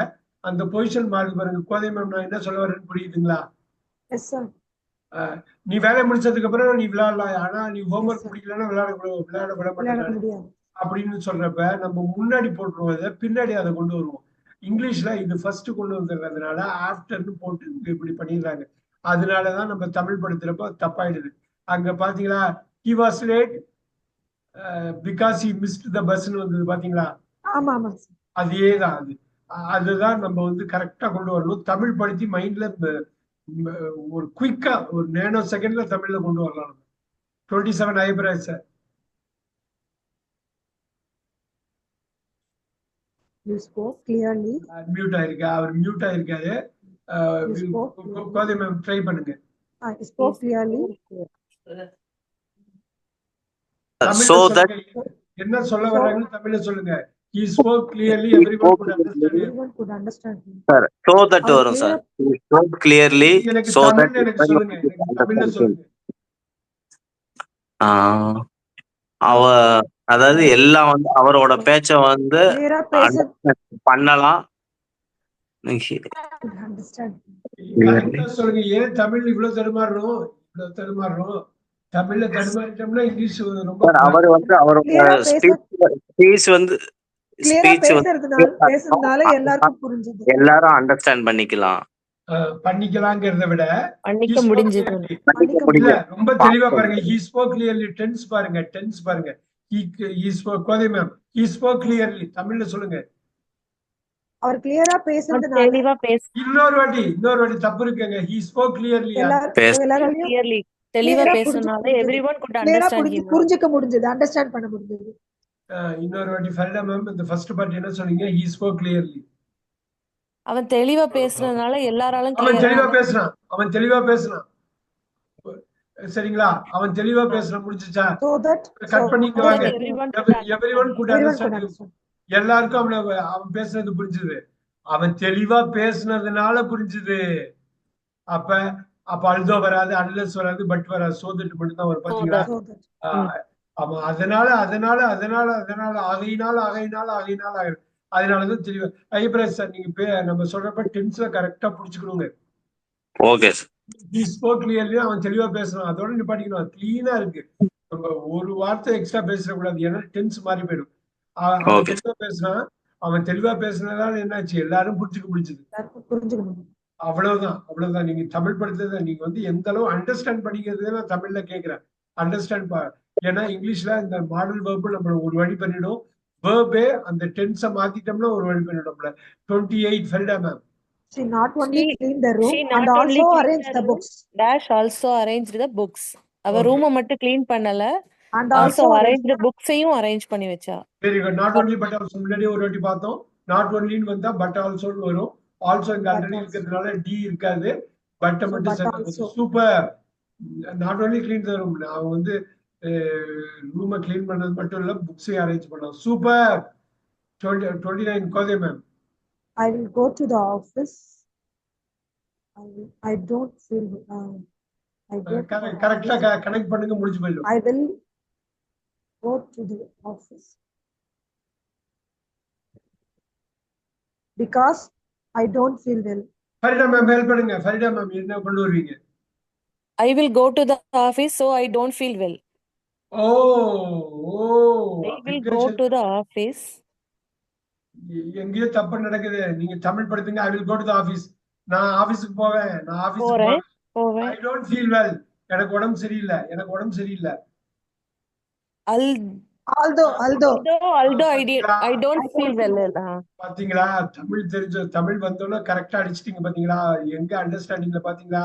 அந்த பொசிஷன் மாறுது பாருங்க. கோதை மேம் நான் என்ன சொல்ல வரேன்னு புரியுதுங்களா? Yes, sir. நீ வேலையை முடிச்சதுக்கு அப்புறம் நீ விளையாடலாம், ஆனா நீ ஹோம்ஒர்க் Yes, sir. முடிக்கலன்னா விளையாட விட விளையாட மாட்டேன் முடியாது. அப்படின்னு சொல்றப்ப நம்ம முன்னாடி போட்டுருவோம், அதை பின்னாடி அதை கொண்டு வருவோம். இங்கிலீஷ்ல இது ஃபர்ஸ்ட் கொண்டு வந்துடுறதுனால ஆஃப்டர்னு போட்டு இப்படி பண்ணிடுறாங்க. அதனாலதான் நம்ம தமிழ் படுத்துறப்ப தப்பாயிடுது. அங்க பாத்தீங்களா, he was late because he missed the busன்னு வந்தது பாத்தீங்களா? ஆமா, sir. அதேதான் அதுதான் நம்ம வந்து கரெக்டா கொண்டு வரணும். தமிழ் படுத்தி மைண்ட்ல ஒரு குயிக்கா ஒரு நேனோ செகண்ட்ல தமிழ்ல கொண்டு வரலாம். 27 Aipraj sir. You spoke clearly. Mute ஆயிருக்காரு. கோதை மேம் ட்ரை பண்ணுங்க. You spoke clearly. So that என்ன சொல்ல வர்றாங்கன்னு தமிழ்ல சொல்லுங்க. He spoke clearly, everyone could understand him. Everyone could understand him. sir, so that வரும் சார். He spoke clearly எனக்கு so that தமிழ்ல எனக்கு சொல்லுங்க, எனக்கு தமிழ்ல சொல்லுங்க. அதாவது எல்லாம் வந்து அவரோட பேச்ச வந்து Clear ஆ பேச பண்ணலாம். could understand him. கரெக்டா சொல்லுங்க. ஏன் தமிழ் இவ்வளவு தடுமாறுறோம்? தமிழ்ல தடுமாறிட்டோம்னா இங்கிலீஷ் ரொம்ப அவர் வந்து அவரோட Clear ஆ ஸ்பீச் வந்து clear ஆ ஸ்பீச் வந்து பேசுறதுனால எல்லாருக்கும் புரிஞ்சது. எல்லாரும் அண்டர்ஸ்டாண்ட் பண்ணிக்கலாம். பண்ணிக்கலாங்கிறத விட பண்ணிக்க முடிஞ்சது. இல்ல, ரொம்ப தெளிவா பாருங்க. he spoke clearly. டென்ஸ் பாருங்க. he spoke. Kothai ma'am he spoke clearly தமிழ்ல சொல்லுங்க. அவர் கிளியரா பேசுறதுனால தெளிவா பேச இன்னொரு வாட்டி தப்பு இருக்குங்க. he spoke clearly. எல்லாராலையும் clearly தெளிவா clear ஆ பேசுறதுனால புரிஞ்சுக்க everyone could clear ah understand him. புரிஞ்சுக்க முடிஞ்சது, அண்டர்ஸ்டாண்ட் பண்ண முடிஞ்சது. இன்னொரு வாட்டி ஃபரிடா மேம் இந்த ஃபர்ஸ்ட் பார்ட் என்ன சொன்னீங்க? he spoke clearly. அவன் தெளிவா பேசுறதுனால எல்லாராலும் அவன் clear தெளிவா பேசுறான். சரிங்களா? அவன் தெளிவா பேசுறான். முடிஞ்சுச்சா? So that கட் பண்ணிட்டு வாங்க. everyone everyone could everyone understand could him. understand. எல்லாருக்கும் அவன் பேசுனது புரிஞ்சுது. அவன் தெளிவா பேசுனதுனால புரிஞ்சுது. அப்ப அல்தோ வராது, அன்லெஸ் வராது, பட் வராது, சோதட்டு மட்டும் தான் வரும் பாத்தீங்களா? So that அவன் அதனால அதனாலதான் தெளிவா. ஐப்ராஜ் சார் நீங்க நம்ம சொல்றப்ப டென்ஸ்ல கரெக்டா புடிச்சுக்கணுங்க. Okay sir. he spoke clearly. அவன் தெளிவா பேசுறான். அதோட நிப்பாட்டிக்கணும். கிளீனா இருக்கு. நம்ம ஒரு வார்த்தை எக்ஸ்ட்ரா பேசக்கூடாது. ஏன்னா டென்ஸ் மாறி போயிடும். அவன் ஓகே தெளிவா பேசுறான். அவன் தெளிவா பேசுனதால என்னாச்சு, எல்லாரும் புரிஞ்சுக்க முடிஞ்சது. எல்லாருக்கும் புரிஞ்சுக்கணும். அவ்வளவுதான். நீங்க தமிழ் படுத்துறத நீங்க வந்து எந்த அளவு அண்டர்ஸ்டாண்ட் பண்ணிக்கிறது நான் தமிழ்ல கேட்கிறேன். அண்டர்ஸ்டாண்ட் ஏன்னா இங்கிலீஷ்ல இந்த மாடல் வேர்பு நம்ம ஒரு வழி பண்ணிடும். வேர்பே அந்த டென்ஸை மாத்திட்டோம்னா ஒரு வழி பண்ணிடும்ல. 28 ஃபெரிடா ma'am. She not only She cleaned the room she and not only also cleaned arranged the the room, books dash also arranged the books. அவ Okay. ரூமை மட்டும் க்ளீன் பண்ணல, and ஆல்சோ also அரேஞ்ச் புக்ஸையும் அரேஞ்ச் பண்ணி வச்சா. Very good. Not only but also முன்னாடி ஒரு வாட்டி பார்த்தோம். நாட் ஒன்லின்னு வந்தா பட் ஆல்சோன்னு வரும். ஆல்சோ இங்க But ஆல்ரெடி also. இருக்கிறதுனால டி இருக்காது. பட்டை So, மட்டும் but சேர்ந்தா also. Super. Not only clean the room, அவன் வந்து ரூமை கிளீன் பண்ணது மட்டும் இல்ல, புக்ஸையும் அரேஞ்ச் பண்ணான். Super. 29 Kothai ma'am. I will go to the office. I don't feel. I go to the கரெக்டா office. கனெக்ட் பண்ணுங்க, முடிஞ்சு போயிடும். I will go to the office because I don't feel well. Farida ma'am help பண்ணுங்க. Farida ma'am என்ன கொண்டு வருவீங்க? I will go to the office, so I don't feel well. O I will go to the office. எங்கேயோ தப்பு நடக்குது. நீங்க தமிழ் படுத்துங்க. I will go to the office. நான் ஆபீஸ்க்கு போவேன். போவேன். I don't feel well. எனக்கு உடம்பு சரியில்லை. Although I don't feel well. பாத்தீங்களா, தமிழ் வந்தோம்னா கரெக்டா அடிச்சிட்டீங்க. பாத்தீங்களா எங்க அண்டர்ஸ்டாண்டிங்ல பாத்தீங்களா,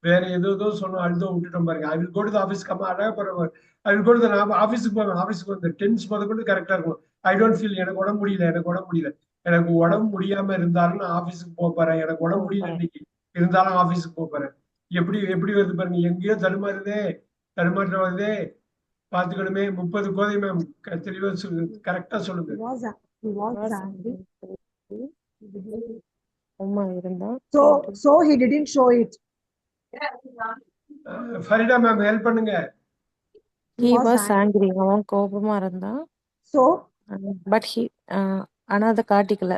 வேற ஏதோ சொன்னோம், அழுதோ விட்டுட்டோம் பாருங்க. I will go to the office கம்மா அழகா போறவர். ஐ வில் கோ டு தி ஆபீஸ்க்கு போவேன். ஆபீஸ்க்கு வந்து டென்ஸ் முதல்ல கரெக்டா இருக்கும். ஐ டோன்ட் ஃபீல், எனக்கு உடம்பு முடியல. எனக்கு உடம்பு முடியாம இருந்தாலும் நான் ஆபீஸுக்கு போறேன். எனக்கு உடம்பு முடியல இன்னைக்கு இருந்தாலும் ஆபீஸுக்கு போறேன். எப்படி வருது பாருங்க. எங்கேயோ தடுமாற்றம் வருதே. பாத்துக்கணுமே. 30 கோதை மேம் தெளிவா கரெக்டா சொல்லுங்க. he was angry. அம்மா இருந்தா. So he didn't show it. Farida ma'am help பண்ணுங்க. He was angry. அவன் கோபமா இருந்தான். So but he ஆனா அதை காட்டிக்கல.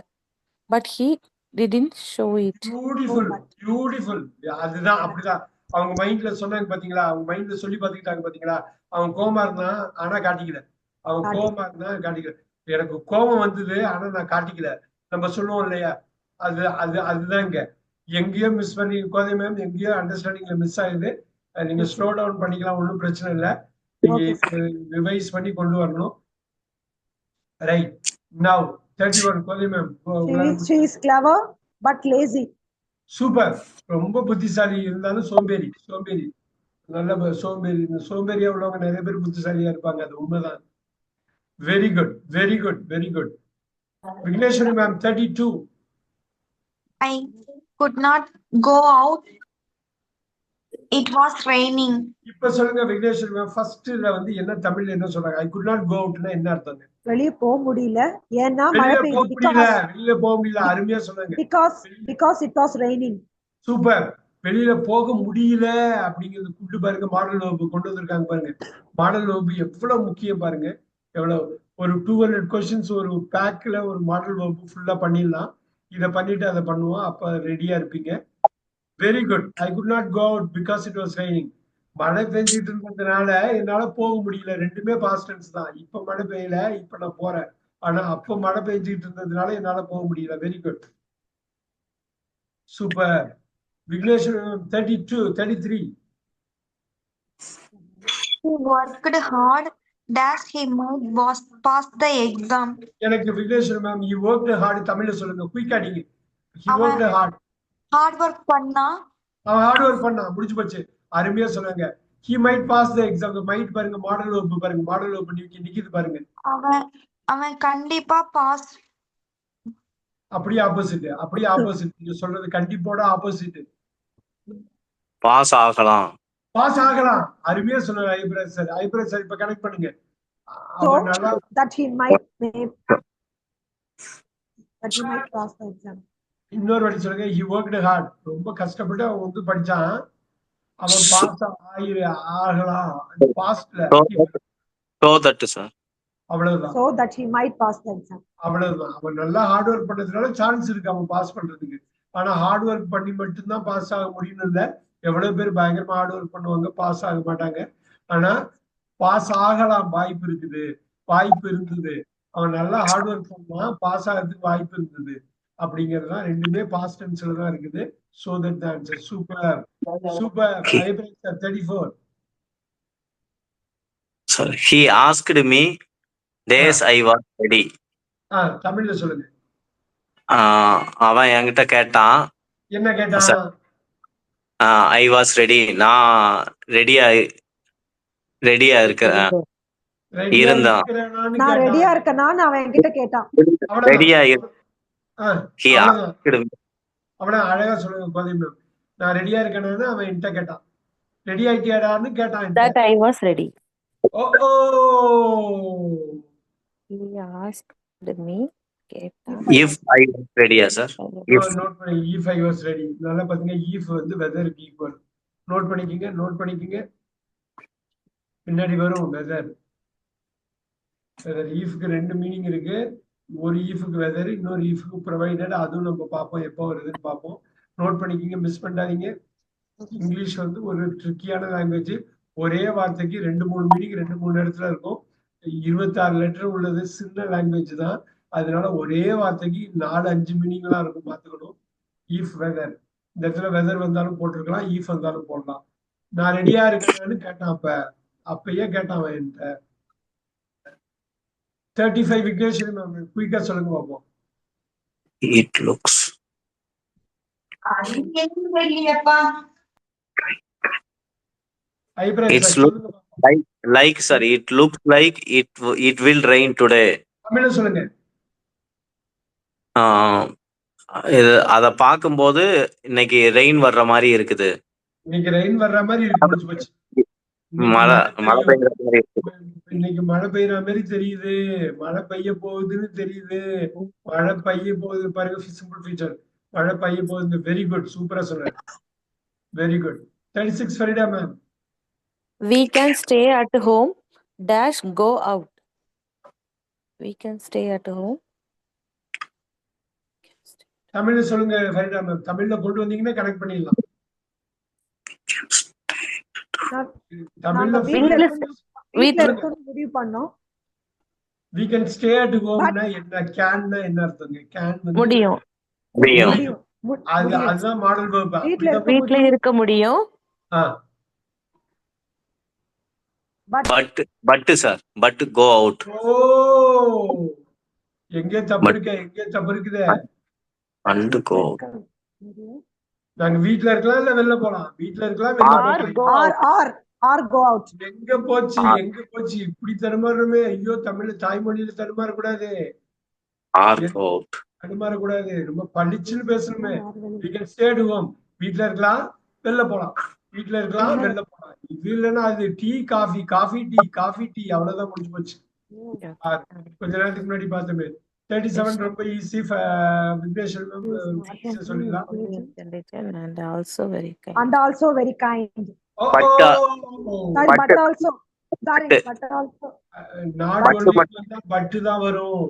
But he didn't show it. Beautiful. அதுதான், அப்படிதான் அவங்க மைண்ட்ல சொன்னாங்க பாத்தீங்களா. அவங்க மைண்ட்ல சொல்லி பாத்துக்கிட்டாங்க பாத்தீங்களா. அவன் கோபமா இருந்தான் ஆனா காட்டிக்கல. எனக்கு கோபம் வந்தது ஆனா நான் காட்டிக்கல. நம்ம சொல்லுவோம் இல்லையா, அதுதாங்க. எங்கேயோ மிஸ் பண்ணி கோதை மேம், எங்கேயோ அண்டர்ஸ்டாண்டிங்ல மிஸ் ஆகுது. நீங்க ஸ்லோ டவுன் பண்ணிக்கலாம், ஒன்றும் பிரச்சனை இல்லை. நீங்க ரிவைஸ் பண்ணி கொண்டு வரணும். Right. Now 31 Kothai ma'am. she is clever but lazy. Super. ரொம்ப புத்திசாலி இருந்தாலும் சோம்பேறி. நல்ல சோம்பேறியா உள்ளவங்க நிறைய பேர் புத்திசாலியா இருப்பாங்க. அது உண்மைதான். Very good. Vigneshwari ma'am 32. I could not go out. It was raining. இப்ப சொல்லுங்க விக்னேஸ்வரி மேம், ஃபர்ஸ்ட்ல வந்து என்ன தமிழ்ல என்ன சொல்றாங்க? ஐ குட் நாட் கோ அவுட்னா என்ன அர்த்தம்? வெளிய போக முடியல ஏன்னா மழை வெளியில போக முடியல. அருமையா சொன்னாங்க. because it was raining. Super. வெளியில போக முடியல அப்படிங்கிறது கூட்டு பாருங்க. மாடல் வகுப்பு கொண்டு வந்திருக்காங்க பாருங்க. மாடல் வகுப்பு எவ்வளவு முக்கியம் பாருங்க. எவ்வளவு ஒரு 200 கொஸ்டின்ஸ் ஒரு பேக்ல ஒரு மாடல் வகுப்பு ஃபுல்லா பண்ணிடலாம். இதை பண்ணிட்டு அதை பண்ணுவோம். அப்ப ரெடியா இருப்பீங்க. Very good. I could not go out because it was raining. மழை பெஞ்சிட்டு இருந்ததுனால என்னால போக முடியல. ரெண்டுமே பாஸ்ட் டென்ஸ் தான். இப்ப மழை பெய்யல, இப்ப நான் போறேன். ஆனா அப்ப மழை பெஞ்சிட்டு இருந்ததுனால என்னால போக முடியல. Very good. Super. Vigneshwari 33. He worked hard. Dash he might pass the exam. எனக்கு Vigneshwari ma'am he worked hard தமிழ்ல சொல்லுங்க. குயிக்கா நீங்க. he worked hard. Hard work பண்ணா. அவன் ஹார்ட் ஒர்க் பண்ணா. முடிஞ்சு போச்சு. அருமையா சொன்னாங்க. he might pass the exam. might பாருங்க, மாடல் வகுப்பு பாருங்க. மாடல் வகுப்பு நிக்குது பாருங்க. அவன் கண்டிப்பா பாஸ். அப்படியே ஆப்போசிட். நீங்க சொல்றது கண்டிப்போட ஆப்போசிட். பாஸ் ஆகலாம். அருமையா சொன்னாரு ஐப்ரஸ் சார். இப்ப கனெக்ட் பண்ணுங்க. that he might pass the exam. இன்னொரு வாட்டி சொல்லுங்க. he worked hard. ரொம்ப கஷ்டப்பட்டு அவன் வந்து படிச்சான். அவன் பாஸ் ஆகலாம். பாஸ்ட்ல so that sir. அவ்வளவுதான். so that he might pass the exam. அவ்வளவுதான். அவன் நல்லா ஹார்ட் ஒர்க் பண்ணதுனால சான்ஸ் இருக்கு அவன் பாஸ் பண்றதுக்கு. ஆனா ஹார்ட் ஒர்க் பண்ணி மட்டும்தான் பாஸ் ஆக முடியும்னு இல்லை. எவ்வளவு பேர் பயங்கரமா ஹார்ட் ஒர்க் பண்ணுவாங்க, பாஸ் ஆக மாட்டாங்க. ஆனா பாஸ் ஆகலாம், வாய்ப்பு இருக்குது, வாய்ப்பு இருந்தது. அவன் நல்லா ஹார்ட் ஒர்க் பண்ணான், பாஸ் ஆகிறதுக்கு வாய்ப்பு இருந்தது. அப்படிங்கறதுதான் ரெண்டுமே பாஸ்ட் டென்ஸ்ல தான் இருக்குது. So that the answer. Super super. 34. Sir, he asked me, days I was ready. தமிழ்ல சொல்லுங்க. அவன் என்கிட்ட கேட்டான், என்ன கேட்டான்? ஐ வாஸ் ரெடி, நான் ரெடியா இருக்கிறேன் இருந்தான். நான் ரெடியா இருக்கேனான்னு அவன் என்கிட்ட கேட்டான். ரெடியா அவன அழகா சொல்லுங்க கோதிம். நான் ரெடியா இருக்கேன்னு அவன் என்கிட்ட கேட்டான். ரெடி ஆயிட்டியாடான்னு கேட்டான். That I was ready. Oh He asked me, if I was ready, sir. Note பண்ணி if I was ready. நல்லா பாத்தீங்க, if வந்து வெதருக்கு ஈக்குவல். நோட் பண்ணிக்கங்க. பின்னாடி வரும் வெதர். ஈஃப்க்கு ரெண்டு மீனிங் இருக்கு. ஒரு ஈஃப்க்கு வெதர், இன்னொரு ஈஃப்க்கு ப்ரொவைடட். அதுவும் நம்ம பார்ப்போம், எப்போ வருதுன்னு பார்ப்போம். நோட் பண்ணிக்கிங்க, மிஸ் பண்ணாதீங்க. இங்கிலீஷ் வந்து ஒரு ட்ரிக்கியான லாங்குவேஜ். ஒரே வார்த்தைக்கு 2-3 மீனிங் 2-3 இடத்துல இருக்கும். 26 லெட்டர் உள்ளது, சின்ன லாங்குவேஜ் தான். அதனால ஒரே வார்த்தைக்கு 4-5 மீனிங்லாம் இருக்கும், பார்த்துக்கணும். ஈஃப் வெதர், இந்த இடத்துல வெதர் வந்தாலும் போட்டிருக்கலாம், ஈஃப் வந்தாலும் போடலாம். நான் ரெடியா இருக்கேன்னு கேட்டான். அப்பயே கேட்டான் என்கிட்ட. 35 equation மேம், குயிக்கா சொல்லுங்க பாப்போம். It looks like sir, it looks like it will rain today. தமிழ்ல சொல்லுங்க. அத பாக்கும்போது இன்னைக்கு ரெயின் வர்ற மாதிரி இருக்குது. இன்னைக்கு ரெயின் வர்ற மாதிரி இருக்கு. மழை பெய்யுற மாதிரி இருக்கு. இன்னைக்கு மழை பெய்யற மாதிரி தெரியுது. மழை பெய்ய போகுதுன்னு தெரியுது. மழை பெய்ய போகுது பாருங்க, சிம்பிள் ஃபீச்சர். மழை பெய்ய போகுது. வெரி குட், சூப்பரா சொல்றேன். Very good. 36 Farida ma'am. We can stay at home dash go out. We can stay at home. தமிழ்ல சொல்லுங்க ஃபரிடா மேம். தமிழ்ல கொண்டு வந்தீங்கன்னா கனெக்ட் பண்ணிடலாம். தமிழ்ல வீட்ல முடிவு பண்ணோம். we can stay at home னா என்ன, கேன்னா என்ன அர்த்தங்க? கேன் வந்து முடியும். அதுதான் மாடல் வெர்ப். வீட்ல இருக்க முடியும். But sir, but go out. எங்க தப்பு இருக்குதே? And go. நாங்க வீட்ல இருக்கலாம், இல்ல வெளில போலாம். வீட்ல இருக்கலாம், வெளில போலாம். Or go out. எங்க போச்சு இப்படி தருமாறுமே. ஐயோ, தமிழ்ல தாய்மொழியில தருமாற கூடாது. தருமாற கூடாது. ரொம்ப பளிச்சுன்னு பேசணுமே. we can stay at home. வீட்ல இருக்கலாம், வெளில போலாம். வீட்ல இருக்கலாம், வெளில போலாம். இது இல்லைன்னா அது டீ காஃபி டீ அவ்வளவுதான் முடிஞ்சு போச்சு. கொஞ்ச நேரத்துக்கு முன்னாடி பார்த்தோமே. 37 ரொம்ப ஈஸி. விக்னேஸ்வர் மேம் சொல்லிடலாம். And also very kind. And also very kind. but also not only but தான் வரும்.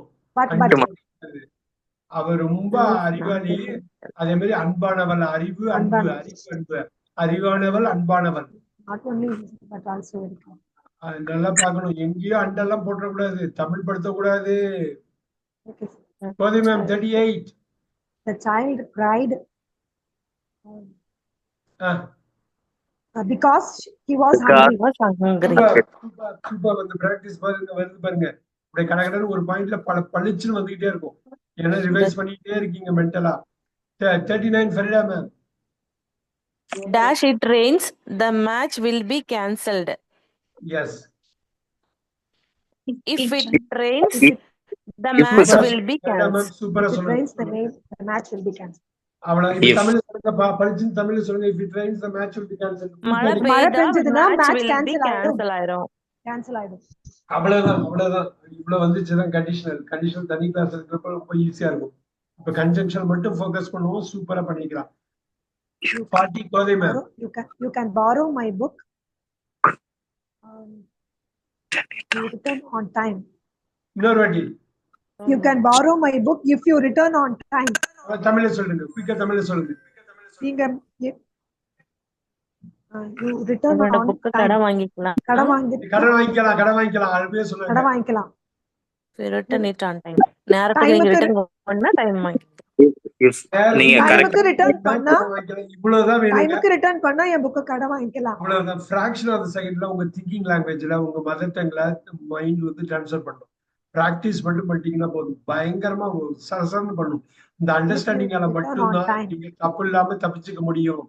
அவர் ரொம்ப அறிவாளி. அதே மாதிரி அன்பானவள். அறிவானவள், அன்பானவள். நல்லா பார்க்கணும். எங்கேயோ அண்டெல்லாம் போட்டக்கூடாது, தமிழ் படுத்தக்கூடாது. Kothai ma'am 38. The child cried because he was hungry. Super. வந்து பிராக்டிஸ் பாருங்க. அப்படியே கடகடன்னு ஒரு பாயிண்ட்ல பளிச்சுன்னு வந்துகிட்டே இருக்கும். ஏன்னா ரிவைஸ் பண்ணிட்டே இருக்கீங்க மென்டலா. 39 Farida ma'am. Dash it rains, the match will be cancelled. Yes. If it rains, the match will be cancelled. சூப்பரா சொல்லுங்க. The match will be cancelled. அவள தமிழ்ல சொல்லுங்க, பளிச்சுன்னு தமிழ்ல சொல்லுங்க. If it rains, the match will be cancelled. மழை பெய்தா match cancel ஆயிடும். அவ்வளவுதான். இவ்வளவு வந்துச்சுதான் கண்டிஷனல் தனி கிளாஸ் இருக்கிறப்ப ரொம்ப ஈஸியா இருக்கும். இப்ப கன்ஜங்ஷன் மட்டும் ஃபோக்கஸ் பண்ணுவோம். சூப்பரா பண்ணிக்கலாம். பாட்டி கோதை ma'am. You can borrow my book. You return on time. இன்னொரு வாட்டி. You can borrow my book if you return on time. தமிழ்ல சொல்லுங்க, குயிக்கா தமிழ்ல சொல்லுங்க. நீங்க you return என்னோட on புக்கு time. கடன் வாங்கிக்கலாம். கடன் வாங்கி கடன் வாங்கிக்கலாம் அருமையா சொன்னாங்க. கடன் வாங்கிக்கலாம். Return it on time. நேரத்துக்கு நீங்க டைமுக்கு ரிட்டர்ன் பண்ணா டைம் வாங்கிக்கலாம். If நீங்க டைமுக்கு கரெக்ட் ரிட்டர்ன் பண்ணா இவ்வளவுதான் வேணுங்க. டைமுக்கு ரிட்டர்ன் பண்ணா என் புக்க கடன் வாங்கிக்கலாம். அவ்வளவுதான். ஃபிராக்ஷன் ஆஃப் செகண்ட்ல உங்க திங்கிங் லாங்குவேஜ்ல உங்க மதர் டங்ல மைண்ட் வந்து ட்ரான்ஸ்ஃபர் பண்ணும். பிராக்டிஸ் மட்டும் பண்ணிட்டீங்கன்னா போதும், பயங்கரமா சரசரன்னு பண்ணும். இந்த அண்டர்ஸ்டாண்டிங்கால மட்டும்தான் நீங்க தப்பு இல்லாம தப்பிச்சுக்க முடியும்.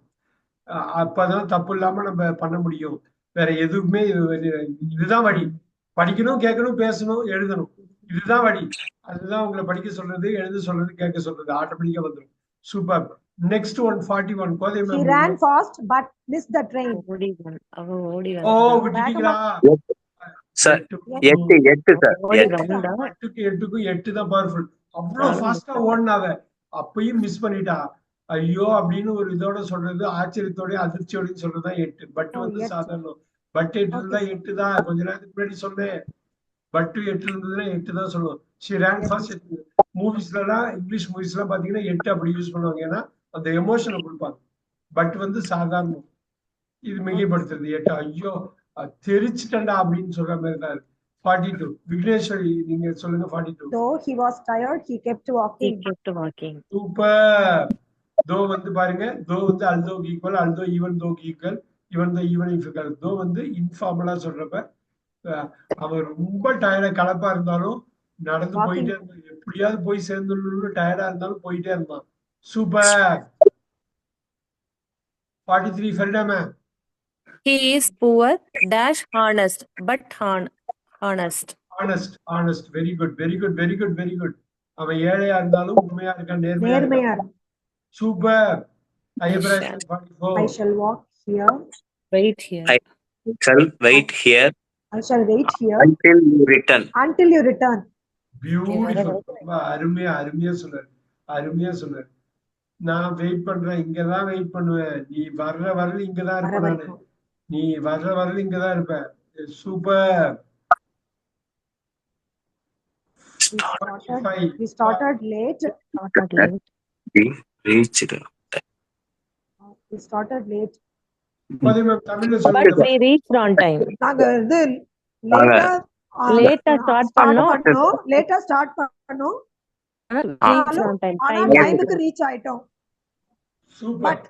அப்பதான் தப்பு இல்லாம நம்ம பண்ண முடியும். வேற எதுவுமே இதுதான் வழி. படிக்கணும், கேட்கணும், பேசணும், எழுதணும், இதுதான் வழி. அதுதான் உங்களை படிக்க சொல்றது, எழுத சொல்றது, கேட்க சொல்றது, ஆட்டோமேட்டிக்கா வந்துடும். Super. Next 141 Kothai He ran fast but missed the train. ஓடி ஓ விட்டுட்டீங்களா? Sir 8 sir. 8க்கும் 8 தான் பவர்ஃபுல். அவ்வளவு ஃபாஸ்டா ஓடினாவ, அப்பயும் மிஸ் பண்ணிட்டா. ஐயோ அப்படின்னு ஒரு இதோட சொல்றது, ஆச்சரியத்தோட அதிர்ச்சியோடய சொல்றதுதான் 8. பட் வந்து சாதாரணம். பட் 8 இருந்தா 8 தான். கொஞ்ச நேரத்துக்கு முன்னாடி சொன்னேன், பட் 8 இருந்ததுன்னா 8 தான் சொல்லுவோம். She ran fast. மூவிஸ்லாம், இங்கிலீஷ் மூவிஸ்லாம் பாத்தீங்கன்னா 8 அப்படி யூஸ் பண்ணுவாங்க, ஏன்னா அந்த எமோஷனை கொடுப்பாங்க. பட் வந்து சாதாரணம், இது மிகைப்படுத்துறது 8. ஐயோ தெரிச்சுட்டா அப்படின்னு சொல்ற மாதிரி தான் இருக்கு. 42 விக்னேஸ்வரி நீங்க சொல்லுங்க. 42 Though he was tired, he kept walking. Super. Though வந்து பாருங்க, தோ வந்து although equal, although even though equal, even though even equal. Though வந்து இன்ஃபார்மலா சொல்றப்ப அவன் ரொம்ப டயர்டா கலப்பா இருந்தாலும் நடந்து போயிட்டே இருந்தான். எப்படியாவது போய் சேர்ந்துடணும்னு டயர்டா இருந்தாலும் போயிட்டே இருந்தான். Super. 43 Farida ma'am. He is poor dash honest but honest. Very good. அவன் ஏழையா இருந்தாலும் உண்மையா இருக்கான், நேர்மையா. Super. I shall walk here. Wait here. I shall wait here until you return. Beautiful. ரொம்ப அருமையா சொன்னார். நான் வெயிட் பண்றேன், இங்கதான் வெயிட் பண்ணுவேன். நீ வர்ற வரல இங்கதான் இருப்பேன் நானு. நீ வர்ற வரல இங்கதான் இருப்பேன். சூப்பர். We started late. தமிழ்ல But சொல்லுங்க. we reached on time. நாங்க இது லேட்டா ஸ்டார்ட் பண்ணோம். Reached on time. டைமுக்கு ரீச் ஆயிட்டோம். சூப்பர்.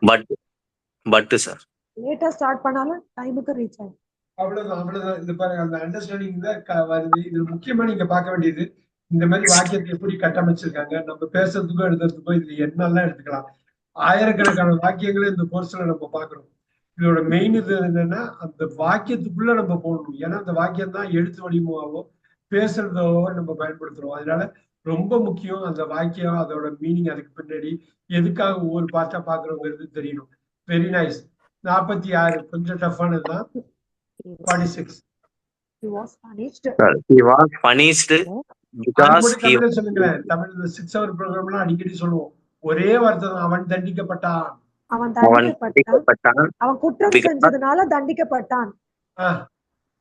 பட் சார் லேட்டா ஸ்டார்ட் பண்ணாலும் டைமுக்கு ரீச் ஆயிட்டோம். அவ்வளவுதான். இது பாருங்க, அந்த அண்டர்ஸ்டாண்டிங் தான் வருது. இது முக்கியமா நீங்க பார்க்க வேண்டியது, இந்த மாதிரி வாக்கியத்தை எப்படி கட்டமைச்சிருக்காங்க. நம்ம பேசுறதுக்கோ எழுதுறதுக்கோ இதுல என்னெல்லாம் எடுத்துக்கலாம். ஆயிரக்கணக்கான வாக்கியங்களை இந்த கோர்ஸ்ல நம்ம பாக்குறோம். இதோட மெயின் இது என்னன்னா, அந்த வாக்கியத்துக்குள்ள நம்ம போகணும். ஏன்னா அந்த வாக்கியம் தான் எழுத்து வடிவமாவோ பேசுறதோ நம்ம பயன்படுத்துறோம். அதனால ரொம்ப முக்கியம் அந்த வாக்கியம், அதோட மீனிங், அதுக்கு பின்னாடி எதுக்காக ஒவ்வொரு பார்ட்டா பாக்குறோங்கிறது தெரியணும். Very nice. 46 கொஞ்சம் டஃப்பானதுதான். 46 He was punished. because he சொல்லுங்களேன். தமிழ் 6 hour ப்ரோக்ராம்லாம் அடிக்கடி சொல்லுவோம். ஒரே வார்த்தை தான், அவன் தண்டிக்கப்பட்டான். அவன் குற்றம் செஞ்சதுனால தண்டிக்கப்பட்டான்.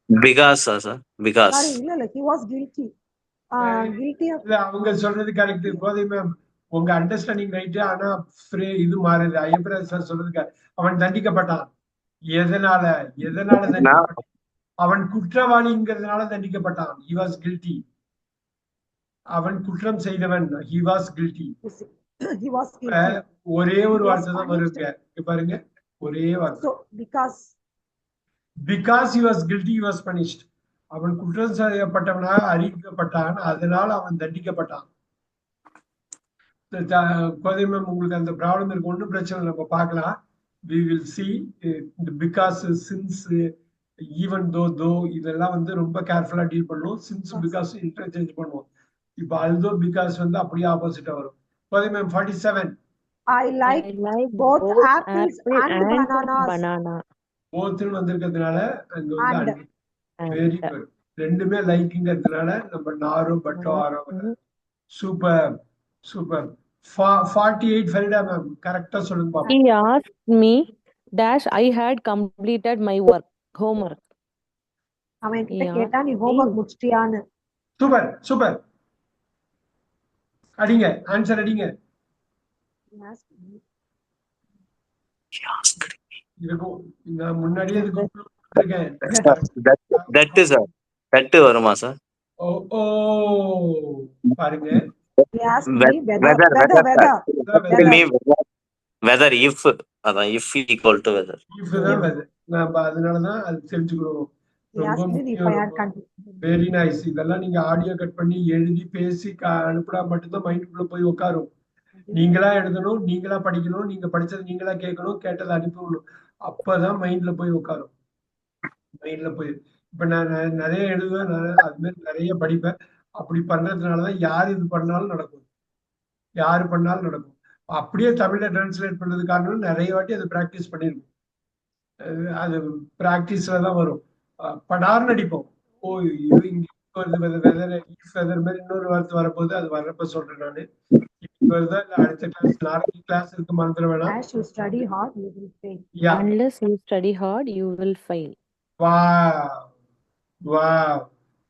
because இல்ல he was guilty. அவங்க சொல்றது கரெக்ட். கோதை மேம் உங்க அண்டர்ஸ்டாண்டிங் ரைட்டு, ஆனா இது மாறுது. ஐயப்பராஜ் சார் சொல்றது அவன் தண்டிக்கப்பட்டான். எதனால தண்டிக்கப்பட்டான்? அவன் குற்றவாளிங்கிறதுனால தண்டிக்கப்பட்டான். he was guilty. அவன் குற்றம் செய்தவன். he was guilty. ஒரே ஒரு வார்த்தை தான் வருங்க. பாருங்க, ஒரே வார்த்தை. because he was guilty, he was punished. அவன் குற்றம் செய்யப்பட்டவனாக அறிவிக்கப்பட்டான், அதனால அவன் தண்டிக்கப்பட்டான். கோதை மேம் உங்களுக்கு அந்த ப்ராப்ளம் இருக்கு, ஒன்றும் பிரச்சனை நம்ம பார்க்கலாம். we will see. because since even though இதெல்லாம் வந்து ரொம்ப கேர்ஃபுல்லா டீல் பண்ணுவோம். since because இன்டர்சேஞ்ச் பண்ணுவோம். இப்போ although because வந்து அப்படியே ஆப்போசிட்டா வரும். Kothai ma'am 47 I like both apples and bananas. both வந்திருக்கிறதுனால அங்க வந்து வெரி குட். ரெண்டுமே லைக்ங்கிறதுனால நம்ம நாரோ பட்டோ ஆரோ. சூப்பர். 48 ஃபெரிடா மேம் கரெக்ட்டா சொல்லுங்க பாப்போம். He asked me dash I had completed my homework. அவன் கிட்ட கேட்டா நீ ஹோம்வொர்க் முடிச்சிட்டியான்னு. சூப்பர். அடிங்க, ஆன்சர் அடிங்க. Yes. இருக்கும். நான் முன்னாடியே இது கொடுத்துருக்கேன். தட்டு சார், தட்டு வருமா சார்? ஓ ஓ பாருங்க. He asked me whether whether if, அதான் if equal to whether. If தான் வெதர். நம்ம அதனாலதான் அது தெரிஞ்சுக்கணும். he asked me if I had continued. Very nice. இதெல்லாம் நீங்க ஆடியோ கட் பண்ணி எழுதி பேசி அனுப்புனா மட்டும்தான் மைண்டுக்குள்ள போய் உட்காரும். நீங்களா எழுதணும், நீங்களா படிக்கணும், நீங்க படிச்சது நீங்களா கேட்கணும், கேட்டதை அனுப்பி விடணும். அப்பதான் மைண்ட்ல போய் உட்காரும். மைண்ட்ல போய் இப்ப நான் நிறைய எழுதுவேன், அது மாதிரி நிறைய படிப்பேன். அப்படி பண்றதுனாலதான் யார் இது பண்ணாலும் நடக்கும், யாரு பண்ணாலும் நடக்கும். அப்படியே தமிழ்ல டிரான்ஸ்லேட் பண்றது காரணம் நிறைய வாட்டி அதை பிராக்டிஸ் பண்ணிருக்கும். அது பிராக்டிஸ்ல தான் வரும். படார்னு அடிப்போம். ஓ இது இங்க வருது வெதர் மாதிரி இன்னொரு வார்த்தை வரப்போது, அது வர்றப்ப சொல்றேன் நானு. வருதா இல்ல அடுத்த கிளாஸ், நாளைக்கு கிளாஸ் இருக்கு, மறந்துட வேணாம். As you study hard, you will fail. Yeah. Unless you study hard, you will fail. Wow.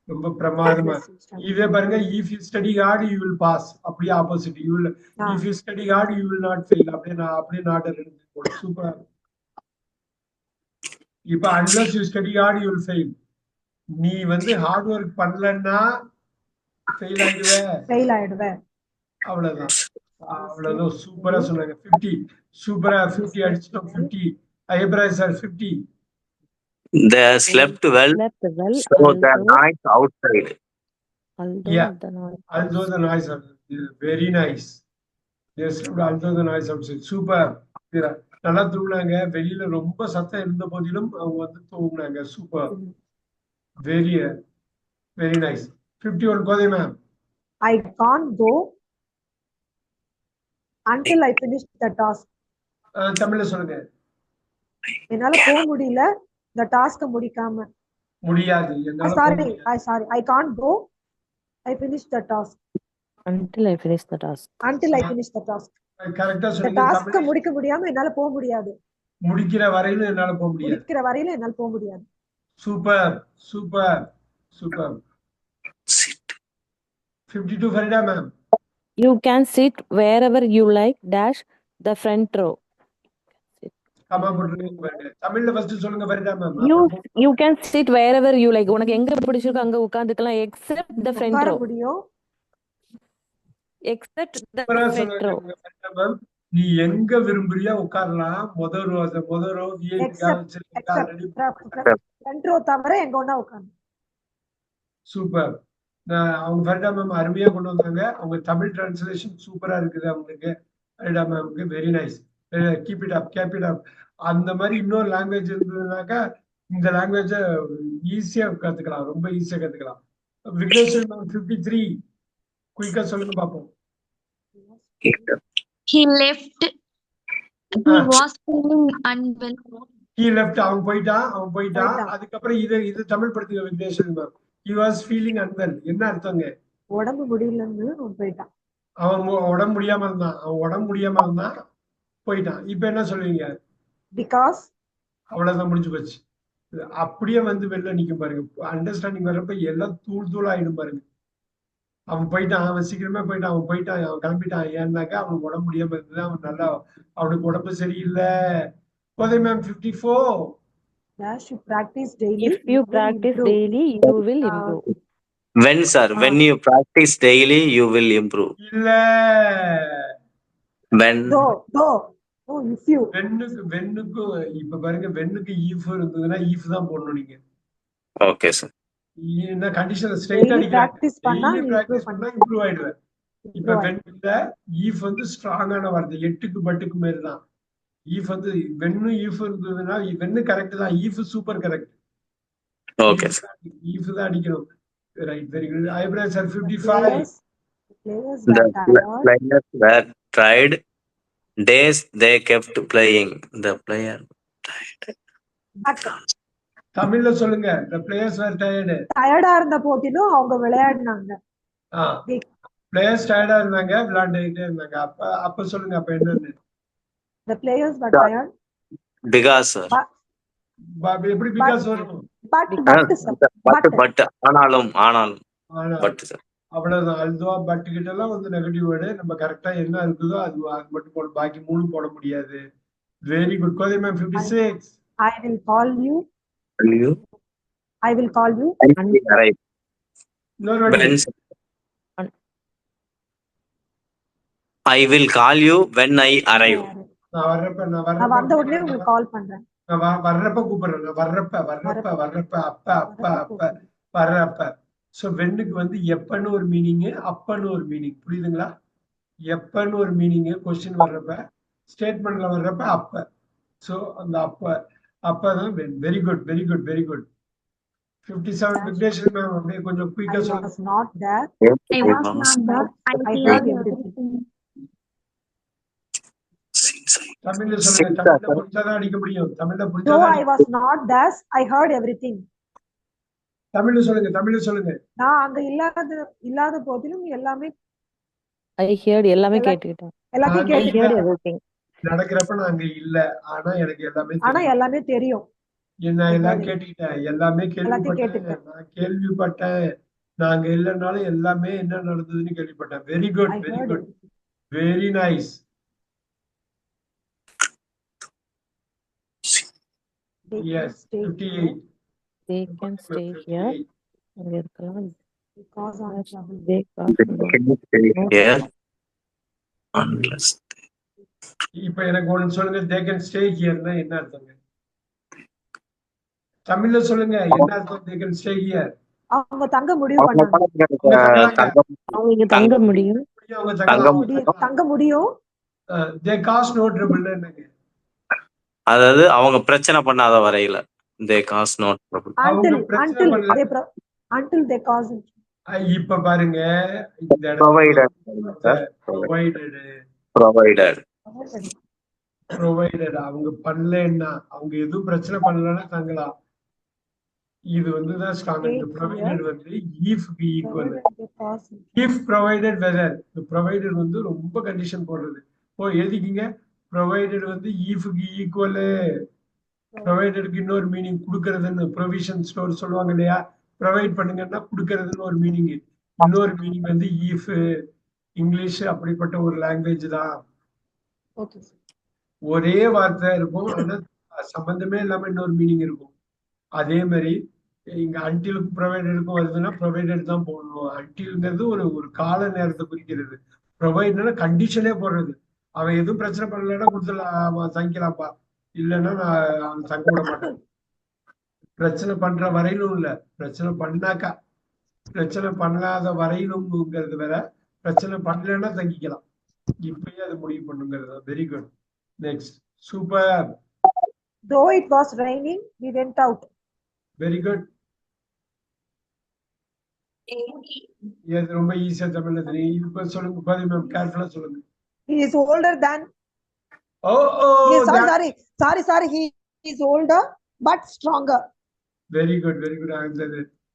ரொம்ப பிரமாதமா. Unless you study இதே பாருங்க, if you study hard you will pass. அப்படியே opposite. you will if you study hard you will not fail. அப்படியே not இருக்கு. Super. இப்ப unless you study hard you will fail. நீ வந்து ஹார்ட் ஒர்க் பண்ணலன்னா fail ஆயிடுவே. அவ்வளவுதான். சூப்பரா சொன்னாங்க. 50 சூப்பரா 50 அடிச்சிட்டோம். 50 ஐப்ராய் sir 50. They slept well, so the noise outside. Although the noise outside. Very nice. They slept although the noise outside. Super. நல்லா தூங்குனாங்க. வெளியில ரொம்ப சத்தம் இருந்த போதிலும் அவங்க வந்து தூங்குனாங்க. Super. Very very nice. 51 Kothai ma'am. I can't go until I finish the task. தமிழ்ல சொல்லுங்க. என்னால போக முடியல the task முடிக்காம. முடியாது. Sorry, I can't go. I finish the task. Until I finish the task. கரெக்டா The சொல்லுங்க. task முடிக்க முடியாம என்னால போக முடியாது. முடிக்கிற வரையிலும் என்னால போக முடியாது. Super super super. 52 Farida ma'am. You can sit wherever you like dash the front row. Comma போட்டுருங்க பாருங்க. தமிழ்ல ஃபர்ஸ்ட் சொல்லுங்க Farida ma'am. You can sit wherever you like. உனக்கு எங்க பிடிச்சிருக்கோ அங்க உட்கார்ந்துக்கலாம் except the front row. Except the front row. நீ எங்க விரும்புறியா உட்காரலாம். முதல் ரோ தவிர எங்க ஒண்ணா உட்கார்ந்து. சூப்பர். அவங்க ஃபரிடா மேம் அருமையா கொண்டு வந்தாங்க. அவங்க தமிழ் டிரான்ஸ்லேஷன் சூப்பரா இருக்குது அவங்களுக்கு. ஃபரிடா மேம்க்கு very nice. Keep it up. அந்த மாதிரி இன்னொரு லாங்குவேஜ் இருந்ததுனாக்கா இந்த லாங்குவேஜை ஈஸியா கத்துக்கலாம், ரொம்ப ஈஸியா கத்துக்கலாம். விக்னேஸ்வரி மேம் 53 குயிக்கா சொல்லுங்க பாப்போம். He left. He was feeling unwell. He left. அவன் போயிட்டான். அதுக்கப்புறம் இது தமிழ் படுத்துங்க Vigneswari ma'am. He was feeling unwell. என்ன அர்த்தங்க? உடம்பு முடியலன்னு அவன் போயிட்டான். அவன் உடம்பு முடியாம இருந்தான். போயிட்டான். இப்ப என்ன சொல்லுவீங்க? Because அவ்வளவுதான், முடிஞ்சு போச்சு. அப்படியே வந்து வெளில நிக்கும் பாருங்க. அண்டர்ஸ்டாண்டிங் வரப்ப எல்லாம் தூள் ஆயிடும் பாருங்க. அவன் சீக்கிரமே போயிட்டான். அவன் கிளம்பிட்டான். ஏன்னாக்கா அவனுக்கு உடம்பு முடியாம இருந்தது. அவனுக்கு உடம்பு சரியில்லை. கோதை ma'am 54. If you practice daily, you will improve. When sir, when you practice daily, you will improve. இல்ல. When. No, if you. வென்னுக்கு இப்ப பாருங்க, வென்னுக்கு ஈஃப் இருந்ததுன்னா ஈஃப் தான் போடணும் நீங்க. Okay sir. என்ன கண்டிஷன் ஸ்ட்ரைட்டா practice பண்ணா இம்ப்ரூவ் ஆயிடுவேன். இப்ப வென்னுல ஈஃப் வந்து ஸ்ட்ராங்கான வார்த்தை. 8க்கு பட்டுக்கு மேல தான். ஈஃப் வந்து வென்னு ஈஃப் இருந்ததுன்னா வென்னு கரெக்ட் தான். If super correct. Okay sir. If தான் அடிக்கணும். Right, very good. Aipra sir 55. The players were tried. Days they kept playing. The player tried. தமிழ்ல சொல்லுங்க. The players were tired. டயர்டா இருந்த போதிலும் அவங்க விளையாடினாங்க. பிளேயர்ஸ் டயர்டா இருந்தாங்க, விளையாடிட்டே இருந்தாங்க. அப்ப சொல்லுங்க, அப்ப என்னன்னு? The players were tired. Because sir. எப்படி பிகாஸ் வரும்? But ஆனாலும் but sir. அவ்வளவுதான். அல்தோ பட் கிட்ட எல்லாம் வந்து நெகட்டிவ் வேர்டு. நம்ம கரெக்டா என்ன இருக்குதோ அது அது மட்டும் போட, பாக்கி 3 போட முடியாது. Very good Kothai ma'am. 56. I will call you. You I will call you. arrive. இன்னொரு வாட்டி. When I will call you when I arrive. நான் வர்றப்ப நான் வந்த உடனே உங்களுக்கு கால் பண்றேன். நான் வர்றப்ப கூப்பிடுறேன். நான் வர்றப்ப அப்ப வர்றப்ப. சோ வென்னுக்கு வந்து எப்பன்னு ஒரு மீனிங், அப்பன்னு ஒரு மீனிங். புரியுதுங்களா? எப்பன்னு ஒரு மீனிங் கொஸ்டின் வர்றப்ப, ஸ்டேட்மெண்ட்ல வர்றப்ப அப்ப. சோ அந்த அப்பதான் when. Very good very good very good. 57 Vigneshwari ma'am அப்படியே கொஞ்சம் I குயிக்கா சொல்லுங்க. was not there. I was not there. I heard everything. தமிழ்ல சொல்லுங்க. தமிழ்ல புரிஞ்சாதான் அடிக்க முடியும். தமிழ்ல Though புரிஞ்சாதான். I was not there, I heard everything. தமிழ்ல சொல்லுங்க. நான் அங்க இல்லாத போதிலும் எல்லாமே I heard எல்லாமே கேட்டுக்கிட்டேன். எல்லாத்தையும் I heard கேட்டுக்கிட்டேன். everything. நடக்கிறப்ப நான் அங்க இல்ல. ஆனா எனக்கு எல்லாமே ஆனா தெரியும். எல்லாமே தெரியும். நான் எல்லாம் கேட்டுக்கிட்டேன். எல்லாமே எல்லாத்தையும் கேள்விப்பட்டேன். கேட்டுக்கிட்டேன். நான் கேள்விப்பட்டேன். நாங்க இல்லைன்னாலும் எல்லாமே என்ன நடந்ததுன்னு கேள்விப்பட்டேன். Very good I very heard good everything. Very nice. They can yes. stay 58. They can stay here. 58. அங்க இருக்கலாம். because of trouble. They can't. Here unless இப்ப எனக்கு ஒண்ணு சொல்லுங்க. they can stay hereனா என்ன அர்த்தங்க? தமிழ்ல சொல்லுங்க. என்ன அர்த்தம் they can stay here? அவங்க தங்க முடிவு பண்ணாங்க. அவங்க இங்க தங்க முடியும். அவங்க தங்கலாம். தங்க முடியும். they cause no trouble என்னங்க? அதாவது அவங்க பிரச்சனை பண்ணாத வரையில they cause no trouble. until they cause it. இப்ப பாருங்க இந்த Provided. ப்ரொவைடட் அவங்க பண்ணலன்னா, அவங்க எதுவும் பிரச்சனை பண்ணலன்னா தங்கலாம். இது வந்துதான் ஸ்ட்ராங். இந்த ப்ரொவைடட் வந்து ஈஃப்க்கு ஈக்குவல். If provided weather. இந்த ப்ரொவைடட் வந்து ரொம்ப கண்டிஷன் போடுறது. எழுதிக்கிங்க. ப்ரொவைடட் வந்து ஈஃப்க்கு ஈக்குவல். ப்ரொவைடடுக்கு இன்னொரு மீனிங் கொடுக்கறதுன்னு ப்ரொவிஷன் ஸ்டோர் சொல்லுவாங்க இல்லையா? ப்ரொவைட் பண்ணுங்கன்னா கொடுக்கறதுன்னு ஒரு மீனிங். இன்னொரு மீனிங் வந்து ஈஃப். இங்கிலீஷ் அப்படிப்பட்ட ஒரு லாங்குவேஜ் தான். ஒரே வார்த்தை இருக்கும், ஆனா சம்பந்தமே இல்லாம இன்னொரு மீனிங் இருக்கும். அதே மாதிரி இங்க அன்டிலுக்கும் ப்ரொவைடடுக்கும் வருதுன்னா ப்ரொவைடட் தான் போடணும். அன்டில்ங்கிறது ஒரு கால நேரத்தை குறிக்கிறது. ப்ரொவைட்னா கண்டிஷனே போடுறது. அவன் எதுவும் பிரச்சனை பண்ணலன்னா கொடுத்துடலாம், தங்கிக்கலாம்ப்பா. இல்லைன்னா நான் அவன் தங்க விட மாட்டேன். பிரச்சனை பண்ற வரையிலும் இல்ல, பிரச்சனை பண்ணாக்கா. பிரச்சனை பண்ணாத வரையிலும்ங்கிறது வேற. பிரச்சனை பண்ணலன்னா தங்கிக்கலாம். இப்பயே அது முடிவு பண்ணுங்கிறது. Very good. Next. Super. Though it was raining, we went out. Very good. இது ரொம்ப ஈஸியா தமிழ்ல தெரியும். இப்ப சொல்லுங்க பாதி மேம். கேர்ஃபுல்லா சொல்லுங்க. He is older than. Sorry. He is older but stronger. Very good very good.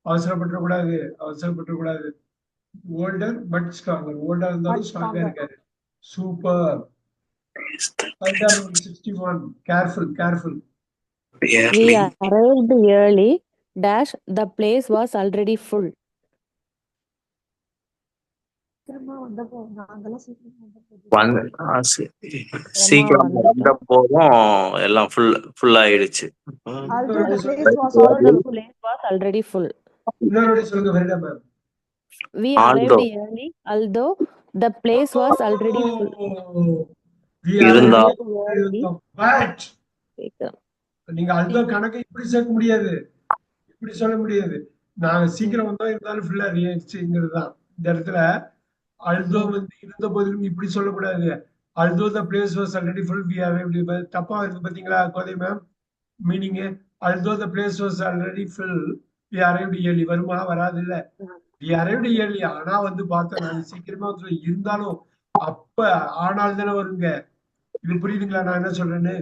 அவசரப்பட்டு கூடாது. Older but stronger. ஓல்டா இருந்தாலும் ஸ்ட்ராங்கா இருக்காரு. Super. 61. Careful. We arrived early. Dash the place was already full. சீக்கிரம் வந்த போதும் எல்லாம் ஃபுல் ஆயிடுச்சு. Although the place was already full. இன்னொரு சொல்லுங்க வெரிடா ma'am. We arrived early, although the place was already full. நீங்க although கணக்கு இப்படி சேர்க்க முடியாது, இப்படி சொல்ல முடியாது. நாங்க சீக்கிரம் வந்தா இருந்தாலும் ஃபுல்லா ரியாக்ட்ங்கிறது தான். இந்த இடத்துல although வந்து இருந்த போதிலும் இப்படி சொல்லக்கூடாது. although the place was already full we arrived. தப்பா இருக்கு பாத்தீங்களா Kothai ma'am? Meaning although the place was already full we arrived early வருமா? வராது இல்ல. we arrived early. ஆனா வந்து பார்த்தா நான் சீக்கிரமா இருந்தாலும் அப்ப ஆனால் தானே வருங்க. இது புரியுதுங்களா நான் என்ன சொல்றேன்னு?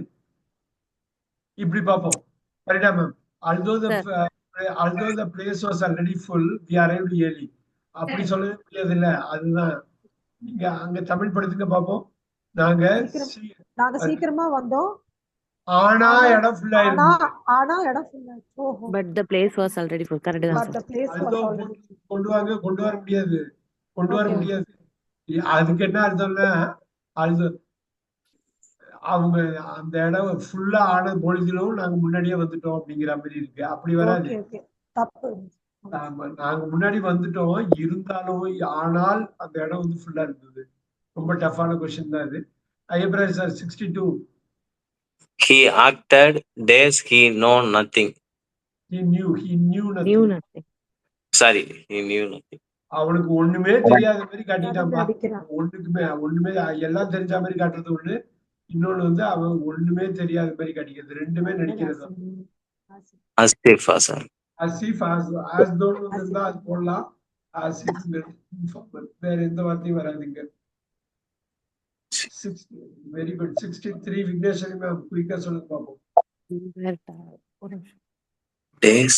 இப்படி பார்ப்போம். கரெக்டா ma'am? although the place was already full we arrived early. அப்படி சொல்லவே முடியாது இல்ல. அதுதான் நீங்க அங்க தமிழ் படுத்துங்க பாப்போம். நாங்க சீக்கிரமா வந்தோம், ஆனா இடம் ஃபுல் ஆயிருக்கு. But the place was already full. Correct தான். but the place was already full. கொண்டு வர முடியாது. கொண்டு வர Okay. முடியாது. அதுக்கு என்ன அர்த்தம்னா அது அவங்க அந்த இடம் ஃபுல்லா ஆன பொழுதிலும் நாங்க முன்னாடியே வந்துட்டோம் அப்படிங்கிற மாதிரி இருக்கு. அப்படி வராது. Okay, okay. தப்பு. நாங்க முன்னாடி வந்துட்டோம் இருந்தாலும் ஆனால் அந்த இடம் வந்து ஃபுல்லா இருந்தது. ரொம்ப டஃப்பான கொஸ்டின் தான் இது. Ayyapparaj sir 62. He acted days he know nothing. He knew Knew nothing. nothing. Sorry, he knew nothing. அவனுக்கு ஒண்ணுமே தெரியாத மாதிரி காட்டிட்டான்பா. நடிக்கிறான். ஒண்ணுமே எல்லாம் தெரிஞ்ச மாதிரி காட்டுறது ஒண்ணு, இன்னொன்னு வந்து அவன் ஒண்ணுமே தெரியாத மாதிரி காட்டிக்கிறது. ரெண்டுமே நடிக்கிறது தான். Asif, sir. Asif as though இருந்தா அது போடலாம். அசீஃப் வேற எந்த வார்த்தையும் வராதுங்க. Very good. 63 விக்னேஸ்வரி மேம் குயிக்கா சொல்லுங்க பாப்போம். ஒரு நிமிஷம். Days.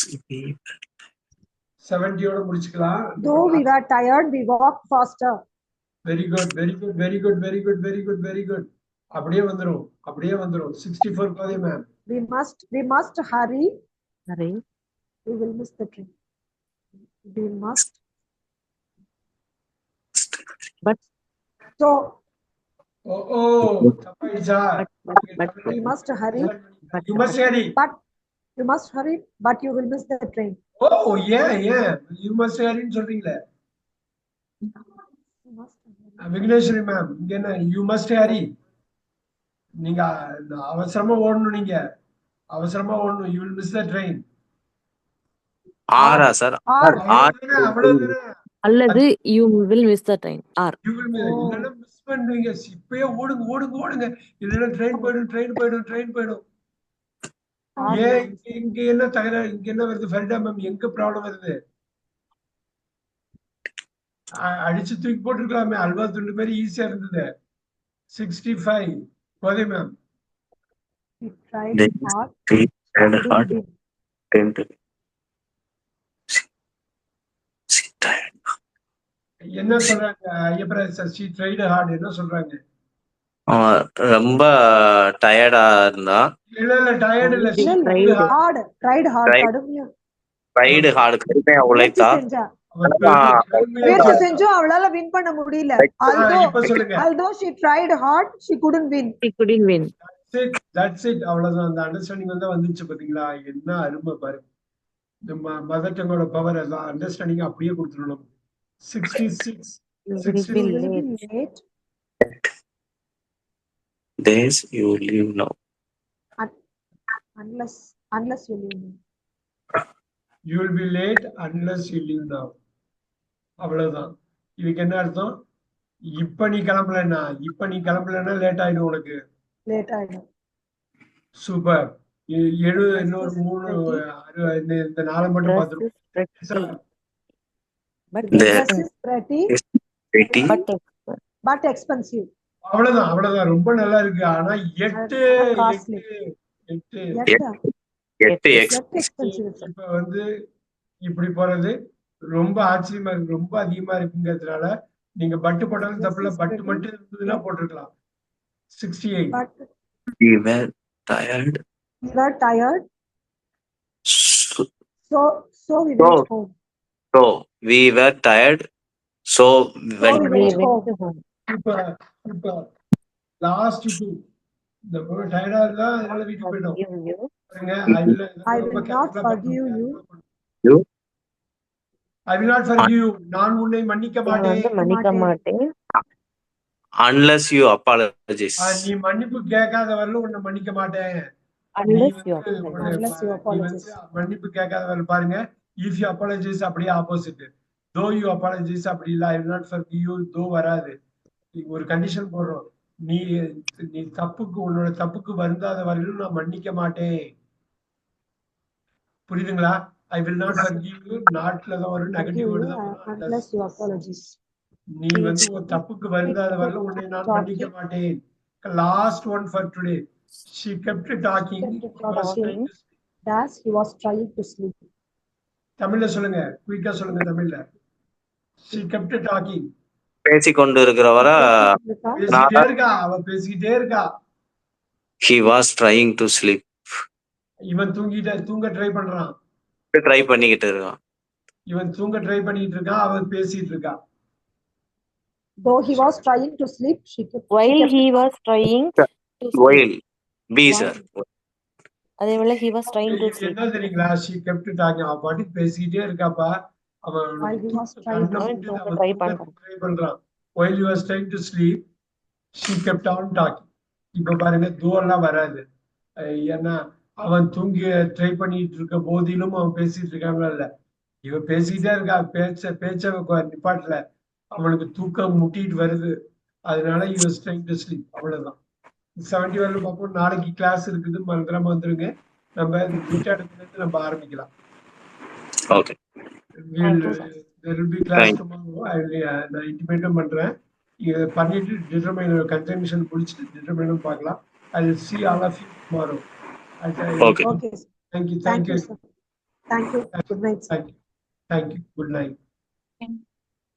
70 ஓட முடிச்சுக்கலாம். Though we were tired, we walked faster. Very good very good very good very good very good very good. அப்படியே வந்துரும் 64 போதே ma'am. We must hurry. Hurry. We will miss the train. We must. But So தப்பாயிடுச்சா? we must hurry. You must hurry. But you must hurry. But you will miss the train. ஏன் you must hurry ன்னு சொல்றீங்களே. You must hurry. Vigneshwari ma'am இங்க என்ன you must hurry. நீங்க அவசரமா ஓடணும். you will miss the train. ஆரா sir? அவ்வளவுதானே. அல்லது you will miss the train. Or You will இல்லைன்னா மிஸ் பண்ணுவீங்க. இப்பயே ஓடுங்க. இல்லைன்னா ட்ரெயின் போயிடும். ஏன் இங்க என்ன தகராறு? இங்க என்ன வருது? ஃபரிடா மேம் எங்க ப்ராப்ளம் வருது? அடிச்சு தூக்கி போட்டுருக்கலாமே. அல்வா துண்டு மாதிரி ஈஸியா இருந்தது. 65 போதே ma'am. We tried hard. And Couldn't hard. win. என்ன சொல்றாங்க Ayyapparaj sir? she tried hard என்ன சொல்றாங்க? ரொம்ப டயர்டா இருந்தா. இல்ல டயர்ட் இல்ல. Tried hard. கடுமையா. ட்ரைடு ஹார்டு கடுமையா உழைத்தா. முயற்சி செஞ்சும் அவளால வின் பண்ண முடியல. இப்ப சொல்லுங்க. Although she tried hard, she couldn't win. he couldn't win. That's it. அவ்வளவுதான். அந்த அண்டர்ஸ்டாண்டிங் வந்து வந்துச்சு பாத்தீங்களா? என்ன அருமை பாருங்க. இந்த மதர் டங்கோட பவர் எல்லாம் அண்டர்ஸ்டாண்டிங் அப்படியே கொடுத்துடணும். 66. You will be late. Days you live now. Unless you leave me. You will be late unless you leave now. அவ்வளவுதான். இதுக்கு என்ன அர்த்தம்? இப்ப நீ கிளம்பலன்னா லேட் ஆயிடும் உனக்கு. Late ஆயிடும். சூப்பர். இன்னொரு 3 இந்த 4 மட்டும் பார்த்துருவோம். But dress is pretty. But expensive. அவ்வளவுதான். ரொம்ப நல்லா இருக்கு. ஆனா 8 expensive. இப்ப வந்து இப்படி போறது ரொம்ப ஆச்சரியமா இருக்கு. ரொம்ப அதிகமா இருக்குங்கிறதுனால நீங்க பட்டு போட்டாலும் தப்புல. பட்டு மட்டும் இருந்ததுன்னா போட்டிருக்கலாம். 68. But We were tired. So we went home. So we were tired. So went we went home. இப்ப லாஸ்ட் 2 இந்த டயர்டா இருந்தா அதனால வீட்டுக்கு போயிடும். I will not forgive you. I will not forgive you. நான் உன்னை மன்னிக்க மாட்டேன். Unless you apologize. நீ மன்னிப்பு கேட்காத வரல உன்னை மன்னிக்க மாட்டேன். Unless you apologize. மன்னிப்பு கேட்காத வரல பாருங்க. If you apologize அப்படியே ஆப்போசிட். Though you apologize அப்படி இல்ல. I will not forgive you. though வராது. ஒரு கண்டிஷன் போடுறோம். நீ உன்னோட தப்புக்கு வருந்தாத வரையிலும் நான் மன்னிக்க மாட்டேன். புரியுதுங்களா? I will not forgive you. நாட்ல தான் ஒரு நெகட்டிவ் வேர்ட் தான். Unless you apologize. நீ வந்து ஒரு தப்புக்கு வருந்தாத வரையிலும் உன்னை நான் மன்னிக்க மாட்டேன். Last one for today. She kept talking. As he was trying to sleep. தமிழ்ல சொல்லுங்க. குயிக்கா சொல்லுங்க தமிழ்ல. She kept talking. பேசிக்கொண்டு இருக்கிறவரை அவ பேசிக்கிட்டே இருக்கா. He was trying to sleep. இவன் தூங்க ட்ரை பண்றான். ட்ரை பண்ணிக்கிட்டு இருக்கான். இவன் தூங்க ட்ரை பண்ணிட்டு இருக்கான். அவன் பேசிட்டு இருக்கா. Though he was trying to sleep, she kept While it he on. was trying to sleep. While B While sir. அதே போல he was trying to sleep. என்ன தெரியுங்களா she kept talking அவன் பாட்டுக்கு பேசிக்கிட்டே இருக்காப்பா அவன் While he was trying கண்ணை to அவன் மூடிட்டு தூங்க அவன் ட்ரை தூங்க பண்றான். ட்ரை பண்றான் while he was trying to sleep she kept on talking இப்ப பாருங்க தூவெல்லாம் வராது ஏன்னா அவன் தூங்கி ட்ரை பண்ணிட்டு இருக்க போதிலும் அவன் பேசிட்டு இருக்காங்களா இல்ல இவன் பேசிக்கிட்டே இருக்கா பேச்ச நிப்பாட்டல அவனுக்கு தூக்கம் முட்டிட்டு வருது அதனால he was trying to sleep அவ்வளவுதான் 71 பார்ப்போம் நாளைக்கு கிளாஸ் இருக்குது மறந்துடாம வந்துருங்க நம்ம விட்ட இடத்துல இருந்து நம்ம ஆரம்பிக்கலாம் Okay. there will be class Thank you. tomorrow நான் இன்டிமேட்டும் பண்றேன் இதை பண்ணிட்டு டிட்டர்மைன் கன்சர்வேஷன் முடிச்சுட்டு டிட்டர்மைனும் பார்க்கலாம் I will see all of you tomorrow. Okay. Okay, sir. Thank you. Thank you, sir. Thank you. Good night, sir. Thank you. Good night. Thank you.